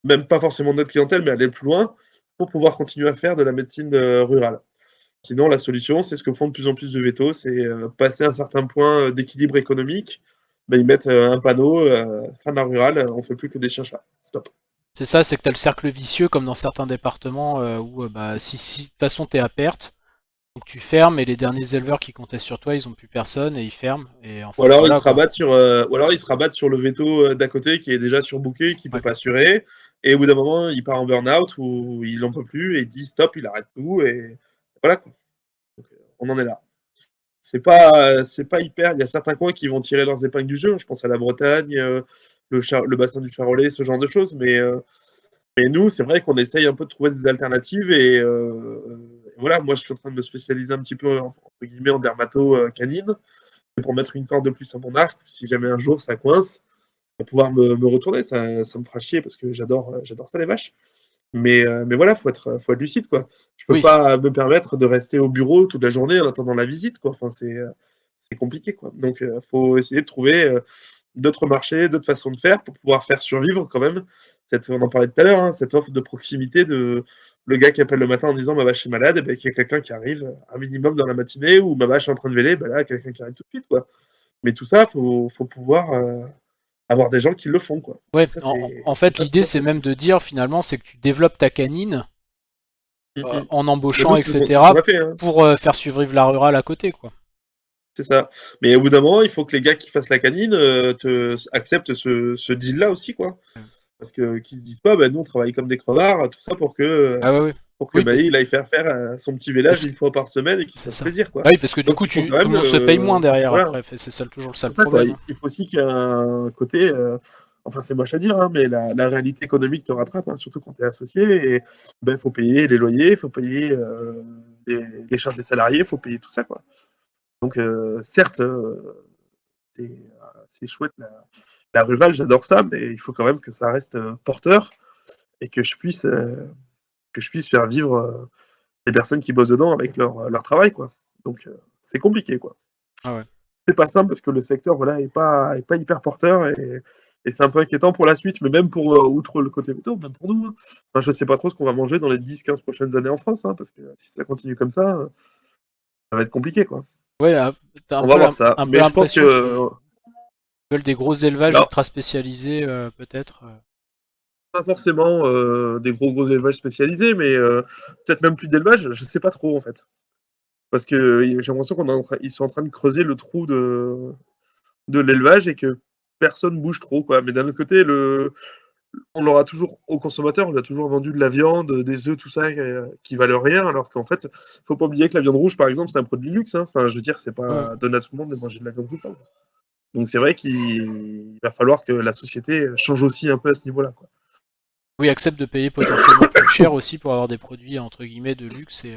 [SPEAKER 2] même pas forcément de notre clientèle, mais aller plus loin pour pouvoir continuer à faire de la médecine rurale. Sinon, la solution, c'est ce que font de plus en plus de vétos, c'est passer un certain point d'équilibre économique, ben, ils mettent un panneau, fin de la rurale, on fait plus que des chiens-chats. Stop.
[SPEAKER 1] C'est ça, c'est que tu as le cercle vicieux comme dans certains départements où bah, si de toute façon tu es à perte, donc tu fermes et les derniers éleveurs qui comptaient sur toi, ils ont plus personne et ils ferment. Et en
[SPEAKER 2] Ou
[SPEAKER 1] fait,
[SPEAKER 2] alors ils
[SPEAKER 1] voilà
[SPEAKER 2] se
[SPEAKER 1] quoi.
[SPEAKER 2] rabattent sur, ou alors ils se rabattent sur le veto d'à côté qui est déjà surbooké, qui peut
[SPEAKER 1] Ouais.
[SPEAKER 2] pas assurer. Et au bout d'un moment, il part en burn-out ou il en peut plus et il dit stop, il arrête tout et voilà quoi. Donc, on en est là. C'est pas hyper. Il y a certains coins qui vont tirer leurs épingles du jeu. Je pense à la Bretagne, le bassin du Charolais, ce genre de choses. Mais nous, c'est vrai qu'on essaye un peu de trouver des alternatives et voilà. Moi, je suis en train de me spécialiser un petit peu entre guillemets en dermato canine pour mettre une corde de plus à mon arc. Si jamais un jour ça coince, pour pouvoir me retourner, ça me fera chier parce que j'adore ça les vaches. Mais voilà, faut être lucide quoi. Je peux
[SPEAKER 1] Oui,
[SPEAKER 2] pas me permettre de rester au bureau toute la journée en attendant la visite quoi. Enfin c'est compliqué quoi. Donc faut essayer de trouver d'autres marchés, d'autres façons de faire pour pouvoir faire survivre quand même. On en parlait tout à l'heure, hein, cette offre de proximité de le gars qui appelle le matin en disant ma vache est malade, et ben, qu'il y a quelqu'un qui arrive un minimum dans la matinée ou ma vache est en train de véler, ben là, quelqu'un qui arrive tout de suite, quoi. Mais tout ça, faut pouvoir avoir des gens qui le font, quoi.
[SPEAKER 1] ouais.
[SPEAKER 2] Ça,
[SPEAKER 1] En
[SPEAKER 2] c'est
[SPEAKER 1] fait,
[SPEAKER 2] pas
[SPEAKER 1] l'idée
[SPEAKER 2] toujours
[SPEAKER 1] c'est même
[SPEAKER 2] facile.
[SPEAKER 1] de dire finalement, c'est que tu développes ta canine
[SPEAKER 2] Mm.
[SPEAKER 1] en
[SPEAKER 2] Mais
[SPEAKER 1] embauchant,
[SPEAKER 2] nous, c'est ce qu'on
[SPEAKER 1] etc.
[SPEAKER 2] a fait, hein.
[SPEAKER 1] pour faire survivre la rurale à côté, quoi.
[SPEAKER 2] C'est ça. Mais au bout d'un moment, il faut que les gars qui fassent la canine acceptent ce deal-là aussi, quoi.
[SPEAKER 1] Ouais.
[SPEAKER 2] Parce que qu'ils se disent pas, bah, nous on travaille comme des crevards, tout ça
[SPEAKER 1] Ah ouais, ouais.
[SPEAKER 2] pour que
[SPEAKER 1] Oui,
[SPEAKER 2] bah, il aille faire son petit village
[SPEAKER 1] parce
[SPEAKER 2] une
[SPEAKER 1] que
[SPEAKER 2] fois par semaine et qu'il se
[SPEAKER 1] c'est
[SPEAKER 2] fasse
[SPEAKER 1] ça.
[SPEAKER 2] plaisir, quoi.
[SPEAKER 1] Ah oui, parce que du
[SPEAKER 2] Donc
[SPEAKER 1] coup,
[SPEAKER 2] il faut quand
[SPEAKER 1] tout
[SPEAKER 2] même
[SPEAKER 1] le monde se paye moins derrière
[SPEAKER 2] voilà,
[SPEAKER 1] après. C'est ça toujours ça
[SPEAKER 2] c'est
[SPEAKER 1] le
[SPEAKER 2] ça quoi.
[SPEAKER 1] problème, hein.
[SPEAKER 2] Il faut aussi qu'il y ait un côté, enfin c'est moche à dire, hein, mais la réalité économique te rattrape, hein, surtout quand tu es associé. Et ben faut payer les loyers, faut payer les charges des salariés, faut payer tout ça, quoi. Donc certes, c'est chouette la rurale, j'adore ça, mais il faut quand même que ça reste porteur et que je puisse faire vivre les personnes qui bossent dedans avec leur travail, quoi. Donc c'est compliqué, quoi.
[SPEAKER 1] Ah ouais.
[SPEAKER 2] C'est pas simple parce que le secteur, voilà, est pas hyper porteur et c'est un peu inquiétant pour la suite, mais même pour, outre le côté météo, même pour nous, hein. Enfin, je sais pas trop ce qu'on va manger dans les 10-15 prochaines années en France, hein, parce que si ça continue comme ça va être compliqué, quoi.
[SPEAKER 1] Ouais, t'as
[SPEAKER 2] On va voir ça.
[SPEAKER 1] un peu
[SPEAKER 2] Mais je pense
[SPEAKER 1] l'impression
[SPEAKER 2] que,
[SPEAKER 1] qu'ils veulent des gros élevages
[SPEAKER 2] non,
[SPEAKER 1] ultra spécialisés, peut-être.
[SPEAKER 2] pas forcément des gros élevages spécialisés, mais peut-être même plus d'élevage, je sais pas trop, en fait. Parce que j'ai l'impression qu'ils sont en train de creuser le trou de l'élevage et que personne bouge trop, quoi. Mais d'un autre côté, on l'aura toujours au consommateur, on lui a toujours vendu de la viande, des œufs, tout ça, qui valent rien, alors qu'en fait, faut pas oublier que la viande rouge, par exemple, c'est un produit luxe, hein. Enfin, je veux dire, c'est
[SPEAKER 1] Ouais.
[SPEAKER 2] pas donné à tout le monde de manger de la viande tout le temps. Donc c'est vrai qu'il va falloir que la société change aussi un peu à ce niveau-là, quoi.
[SPEAKER 1] Oui, accepte de payer potentiellement plus cher aussi pour avoir des produits entre guillemets de luxe et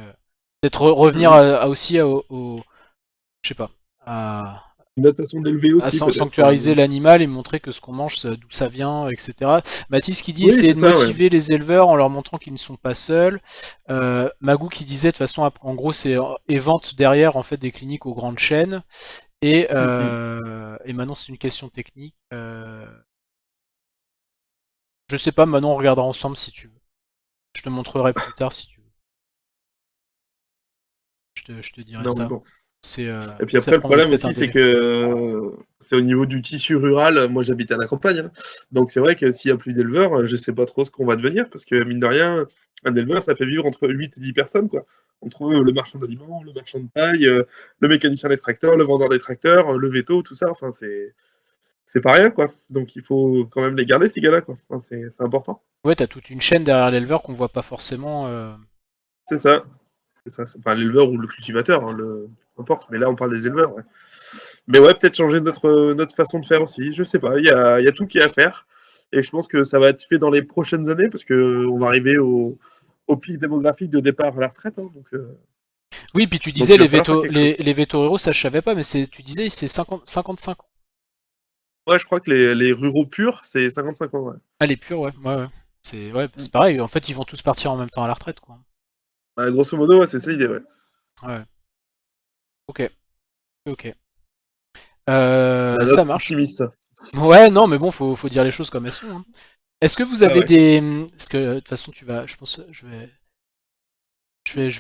[SPEAKER 1] peut-être revenir aussi je sais pas,
[SPEAKER 2] Une notation d'élevée
[SPEAKER 1] à
[SPEAKER 2] aussi, peut-être.
[SPEAKER 1] sanctuariser l'animal et montrer que ce qu'on mange, d'où ça vient, etc. Mathis qui dit
[SPEAKER 2] Oui,
[SPEAKER 1] essayer
[SPEAKER 2] c'est
[SPEAKER 1] de
[SPEAKER 2] ça, ouais.
[SPEAKER 1] motiver les éleveurs en leur montrant qu'ils ne sont pas seuls. Magou qui disait de toute façon, en gros, c'est et vente derrière en fait des cliniques aux grandes chaînes.
[SPEAKER 2] Mm.
[SPEAKER 1] Et maintenant, c'est une question technique. Je sais pas, maintenant on regardera ensemble si tu veux. Je te montrerai plus tard si tu veux. Je te dirai
[SPEAKER 2] Non, mais
[SPEAKER 1] ça.
[SPEAKER 2] bon.
[SPEAKER 1] C'est,
[SPEAKER 2] Et puis
[SPEAKER 1] ça
[SPEAKER 2] après, le
[SPEAKER 1] prendrait
[SPEAKER 2] problème
[SPEAKER 1] peut-être un
[SPEAKER 2] aussi, c'est
[SPEAKER 1] délai.
[SPEAKER 2] que c'est au niveau du tissu rural. Moi, j'habite à la campagne, hein. Donc, c'est vrai que s'il n'y a plus d'éleveurs, je sais pas trop ce qu'on va devenir. Parce que, mine de rien, un éleveur, ça fait vivre entre 8 et 10 personnes, quoi. Entre le marchand d'aliments, le marchand de paille, le mécanicien des tracteurs, le vendeur des tracteurs, le veto, tout ça. Enfin, c'est pas rien, quoi. Donc, il faut quand même les garder, ces gars-là, quoi. Enfin, c'est important.
[SPEAKER 1] Ouais, t'as toute une chaîne derrière l'éleveur qu'on voit pas forcément.
[SPEAKER 2] C'est ça. C'est ça. Enfin, l'éleveur ou le cultivateur, hein, peu importe. Mais là, on parle des éleveurs, ouais. Mais ouais, peut-être changer notre façon de faire aussi. Je sais pas. Il y a tout qui est à faire. Et je pense que ça va être fait dans les prochaines années parce que on va arriver au pic démographique de départ à la retraite, hein.
[SPEAKER 1] Oui, puis tu
[SPEAKER 2] Donc
[SPEAKER 1] disais
[SPEAKER 2] il va falloir faire quelque chose, quoi.
[SPEAKER 1] les vétos ruraux, ça je savais pas, mais tu disais c'est 55 ans.
[SPEAKER 2] Ouais, je crois que les ruraux purs, c'est 55 ans. Ouais.
[SPEAKER 1] Ah, les purs, ouais, ouais. C'est pareil, en fait, ils vont tous partir en même temps à la retraite, quoi.
[SPEAKER 2] Bah, grosso modo, ouais, c'est ça l'idée, ouais.
[SPEAKER 1] Ouais, ok, ok.
[SPEAKER 2] La
[SPEAKER 1] Ça
[SPEAKER 2] note
[SPEAKER 1] marche.
[SPEAKER 2] optimiste.
[SPEAKER 1] Ouais, non, mais bon, faut dire les choses comme elles sont, hein. Est-ce que vous
[SPEAKER 2] Ah
[SPEAKER 1] avez
[SPEAKER 2] ouais.
[SPEAKER 1] des... Parce que de toute façon, je pense, je vais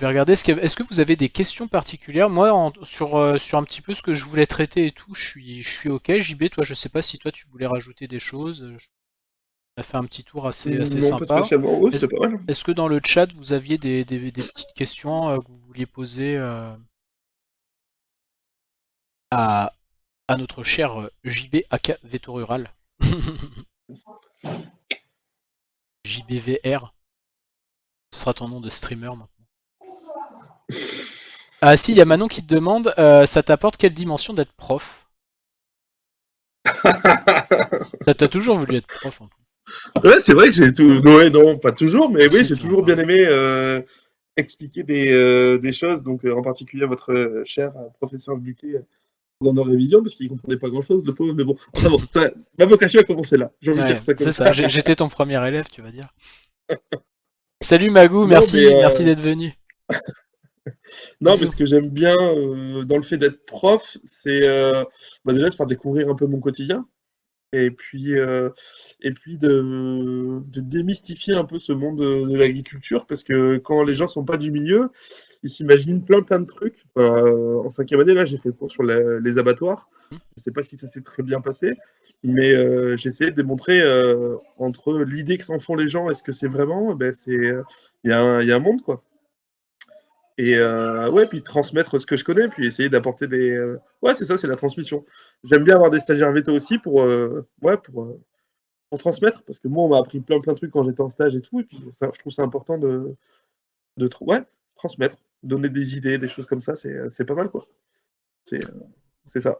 [SPEAKER 1] regarder. Est-ce que vous avez des questions particulières? Moi, sur un petit peu ce que je voulais traiter et tout, je suis ok. JB, toi, je sais pas si toi tu voulais rajouter des choses. On a fait un petit tour assez
[SPEAKER 2] Non, pas
[SPEAKER 1] sympa.
[SPEAKER 2] spécialement. Ouais,
[SPEAKER 1] Est-ce
[SPEAKER 2] c'était pas mal.
[SPEAKER 1] est-ce que dans le chat, vous aviez des petites questions que vous vouliez poser à, à notre cher JB aka Veto Rural? JBVR, ce sera ton nom de streamer maintenant. Ah si, il y a Manon qui te demande, ça t'apporte quelle dimension d'être prof? T'as toujours voulu être prof en plus.
[SPEAKER 2] Ouais, c'est vrai que j'ai tout. Ouais, non, pas toujours, mais oui,
[SPEAKER 1] Si,
[SPEAKER 2] j'ai
[SPEAKER 1] tu m'en
[SPEAKER 2] toujours bien
[SPEAKER 1] parles.
[SPEAKER 2] aimé expliquer des choses. Donc, en particulier à votre cher professeur Buquet dans nos révisions, parce qu'il comprenait pas grand-chose, le pauvre. Mais bon, enfin bon, ma vocation a commencé là. J'ai envie de dire
[SPEAKER 1] Ouais,
[SPEAKER 2] ça comme
[SPEAKER 1] c'est ça,
[SPEAKER 2] ça.
[SPEAKER 1] j'étais ton premier élève, tu vas dire. Salut Magou,
[SPEAKER 2] Non, mais
[SPEAKER 1] merci d'être venu.
[SPEAKER 2] non, mais
[SPEAKER 1] Bisous.
[SPEAKER 2] ce que j'aime bien dans le fait d'être prof, c'est bah, déjà de faire découvrir un peu mon quotidien. Et puis, de démystifier un peu ce monde de l'agriculture, parce que quand les gens sont pas du milieu, ils s'imaginent plein de trucs. En cinquième année, là, j'ai fait le cours sur les abattoirs. Je sais pas si ça s'est très bien passé, mais j'ai essayé de démontrer entre l'idée que s'en font les gens et ce que c'est vraiment, ben, il y a un monde, quoi. Et ouais, puis transmettre ce que je connais, puis essayer d'apporter des. Ouais, c'est ça, c'est la transmission. J'aime bien avoir des stagiaires veto aussi ouais, pour transmettre, parce que moi, on m'a appris plein de trucs quand j'étais en stage et tout, et puis ça, je trouve ça important ouais, transmettre, donner des idées, des choses comme ça, c'est pas mal, quoi. C'est c'est ça.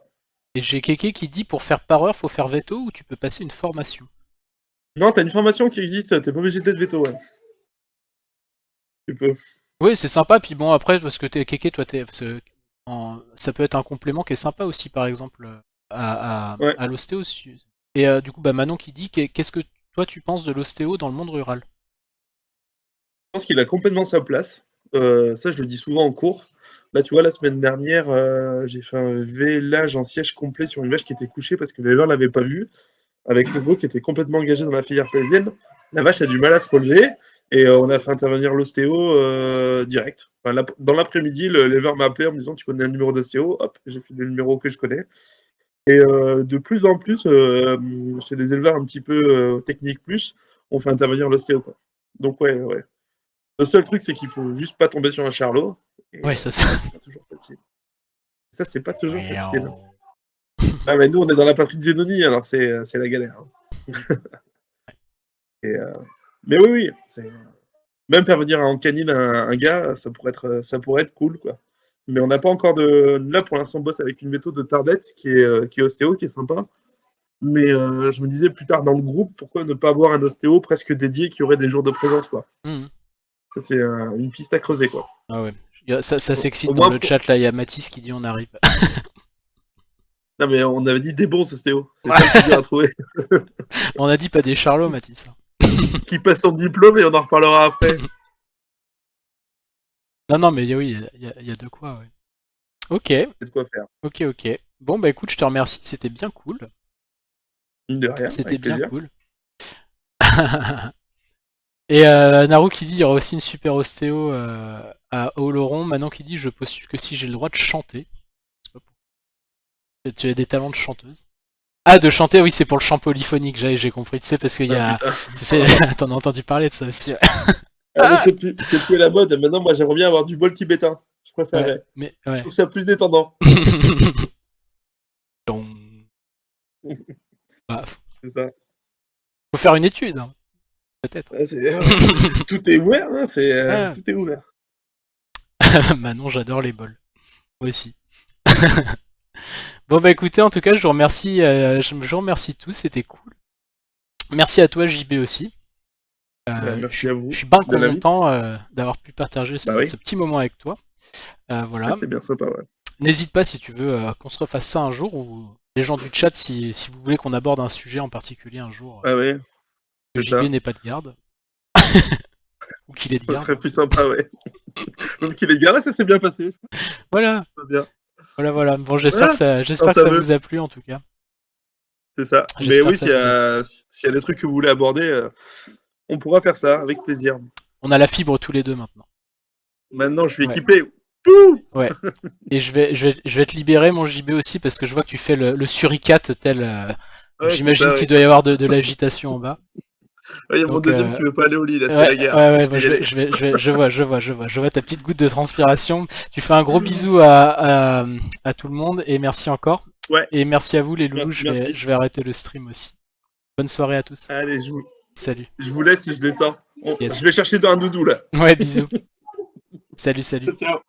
[SPEAKER 1] Et j'ai Keke qui dit pour faire pareur, faut faire veto ou tu peux passer une formation.
[SPEAKER 2] Non, t'as une formation qui existe, t'es pas obligé d'être veto, ouais. Tu peux.
[SPEAKER 1] Oui, c'est sympa, puis bon, après, parce que t'es Keke, toi, ça peut être un complément qui est sympa aussi, par exemple,
[SPEAKER 2] Ouais.
[SPEAKER 1] à l'ostéo. Et du coup, bah, Manon qui dit qu'est-ce que toi tu penses de l'ostéo dans le monde rural?
[SPEAKER 2] Je pense qu'il a complètement sa place. Ça, je le dis souvent en cours. Là, tu vois, la semaine dernière, j'ai fait un vélage en siège complet sur une vache qui était couchée parce que l'éleveur l'avait pas vue, avec le veau qui était complètement engagé dans la filière pelvienne. La vache a du mal à se relever et on a fait intervenir l'ostéo direct. Enfin, dans l'après-midi, l'éleveur m'a appelé en me disant tu connais le numéro d'ostéo. Hop, j'ai fait le numéro que je connais. Et de plus en plus, chez les éleveurs un petit peu techniques plus, on fait intervenir l'ostéo, quoi. Donc ouais, ouais. Le seul truc, c'est qu'il faut juste pas tomber sur un charlot. Et
[SPEAKER 1] Ouais, ça,
[SPEAKER 2] ça, c'est pas toujours facile. Ça, c'est pas toujours facile.
[SPEAKER 1] Miaou.
[SPEAKER 2] Ah, mais nous, on est dans la patrie de Zénonie, alors c'est la galère, hein. Et, mais oui, oui, même faire venir en canine un gars, ça pourrait être cool, quoi. Mais on n'a pas encore de. Là, pour l'instant, on bosse avec une méthode de Tardette qui est ostéo, qui est sympa. Mais je me disais plus tard dans le groupe, pourquoi ne pas avoir un ostéo presque dédié qui aurait des jours de présence, quoi.
[SPEAKER 1] Mhm.
[SPEAKER 2] Ça, c'est une piste à creuser, quoi.
[SPEAKER 1] Ah ouais. Ça s'excite
[SPEAKER 2] Au
[SPEAKER 1] dans
[SPEAKER 2] moins,
[SPEAKER 1] le chat, là, il y a Mathis qui dit on arrive.
[SPEAKER 2] non, mais on avait dit des bons ostéos. C'est ça le plus dur à trouver.
[SPEAKER 1] On a dit pas des charlots, Mathis.
[SPEAKER 2] Qui passe son diplôme et on en reparlera après.
[SPEAKER 1] Non, mais oui, il y a de quoi, ouais. Ok,
[SPEAKER 2] C'est de quoi faire.
[SPEAKER 1] ok. Bon, bah écoute, je te remercie, c'était bien cool.
[SPEAKER 2] Mine de rien,
[SPEAKER 1] C'était
[SPEAKER 2] avec
[SPEAKER 1] bien
[SPEAKER 2] plaisir.
[SPEAKER 1] cool. Et Naru qui dit il y aura aussi une super ostéo à Oloron. Manon qui dit je postule que si j'ai le droit de chanter. C'est pas pour... Tu as des talents de chanteuse. Ah, de chanter, oui, c'est pour le chant polyphonique, j'ai compris. Tu sais, parce qu'il y a. T'en as entendu parler de ça aussi. Ouais.
[SPEAKER 2] Ah, mais c'est plus la mode. Maintenant, moi, j'aimerais bien avoir du bol tibétain. Je préférerais.
[SPEAKER 1] Ouais, mais
[SPEAKER 2] Je
[SPEAKER 1] ouais.
[SPEAKER 2] trouve ça plus détendant.
[SPEAKER 1] Donc, bah,
[SPEAKER 2] C'est ça.
[SPEAKER 1] faut faire une étude, hein, peut-être.
[SPEAKER 2] Ouais, tout est ouvert, hein, tout est ouvert.
[SPEAKER 1] Manon, j'adore les bols. Moi aussi. Bon bah écoutez, en tout cas, je vous remercie, je vous remercie tous, c'était cool. Merci à toi JB aussi.
[SPEAKER 2] Merci à vous.
[SPEAKER 1] Je suis bien
[SPEAKER 2] de l'invite.
[SPEAKER 1] content d'avoir pu partager ce,
[SPEAKER 2] Bah oui.
[SPEAKER 1] ce petit moment avec toi. Voilà.
[SPEAKER 2] C'était bien sympa, ouais.
[SPEAKER 1] N'hésite pas si tu veux qu'on se refasse ça un jour ou les gens du chat si vous voulez qu'on aborde un sujet en particulier un jour
[SPEAKER 2] Ah ouais,
[SPEAKER 1] que
[SPEAKER 2] c'est ça.
[SPEAKER 1] JB n'ait pas de garde. Ou qu'il ait de
[SPEAKER 2] Ça
[SPEAKER 1] garde.
[SPEAKER 2] serait plus sympa, ouais. Même qu'il est garé, ça s'est bien passé.
[SPEAKER 1] Voilà.
[SPEAKER 2] Très bien.
[SPEAKER 1] Voilà. Bon, j'espère que ça vous a plu en tout cas.
[SPEAKER 2] C'est ça. Mais oui, s'il y a des trucs que vous voulez aborder, on pourra faire ça avec plaisir.
[SPEAKER 1] On a la fibre tous les deux maintenant.
[SPEAKER 2] Maintenant, je suis
[SPEAKER 1] Ouais.
[SPEAKER 2] équipé. Pouh
[SPEAKER 1] Ouais. Et je vais te libérer mon JB aussi parce que je vois que tu fais le suricate tel.
[SPEAKER 2] Ouais,
[SPEAKER 1] J'imagine
[SPEAKER 2] ça,
[SPEAKER 1] qu'il doit y avoir de l'agitation en bas.
[SPEAKER 2] Il y a mon deuxième qui veut pas aller au lit, là, c'est
[SPEAKER 1] Ouais,
[SPEAKER 2] la guerre.
[SPEAKER 1] ouais, bah, je vois ta petite goutte de transpiration. Tu fais un gros bisou à tout le monde et merci encore.
[SPEAKER 2] Ouais.
[SPEAKER 1] Et merci à vous les loulous,
[SPEAKER 2] Merci.
[SPEAKER 1] je vais arrêter le stream aussi. Bonne soirée à tous.
[SPEAKER 2] Allez,
[SPEAKER 1] Salut.
[SPEAKER 2] Je vous laisse et je descends.
[SPEAKER 1] Yes.
[SPEAKER 2] Je vais chercher un doudou là.
[SPEAKER 1] Ouais, bisous. Salut.
[SPEAKER 2] Ciao.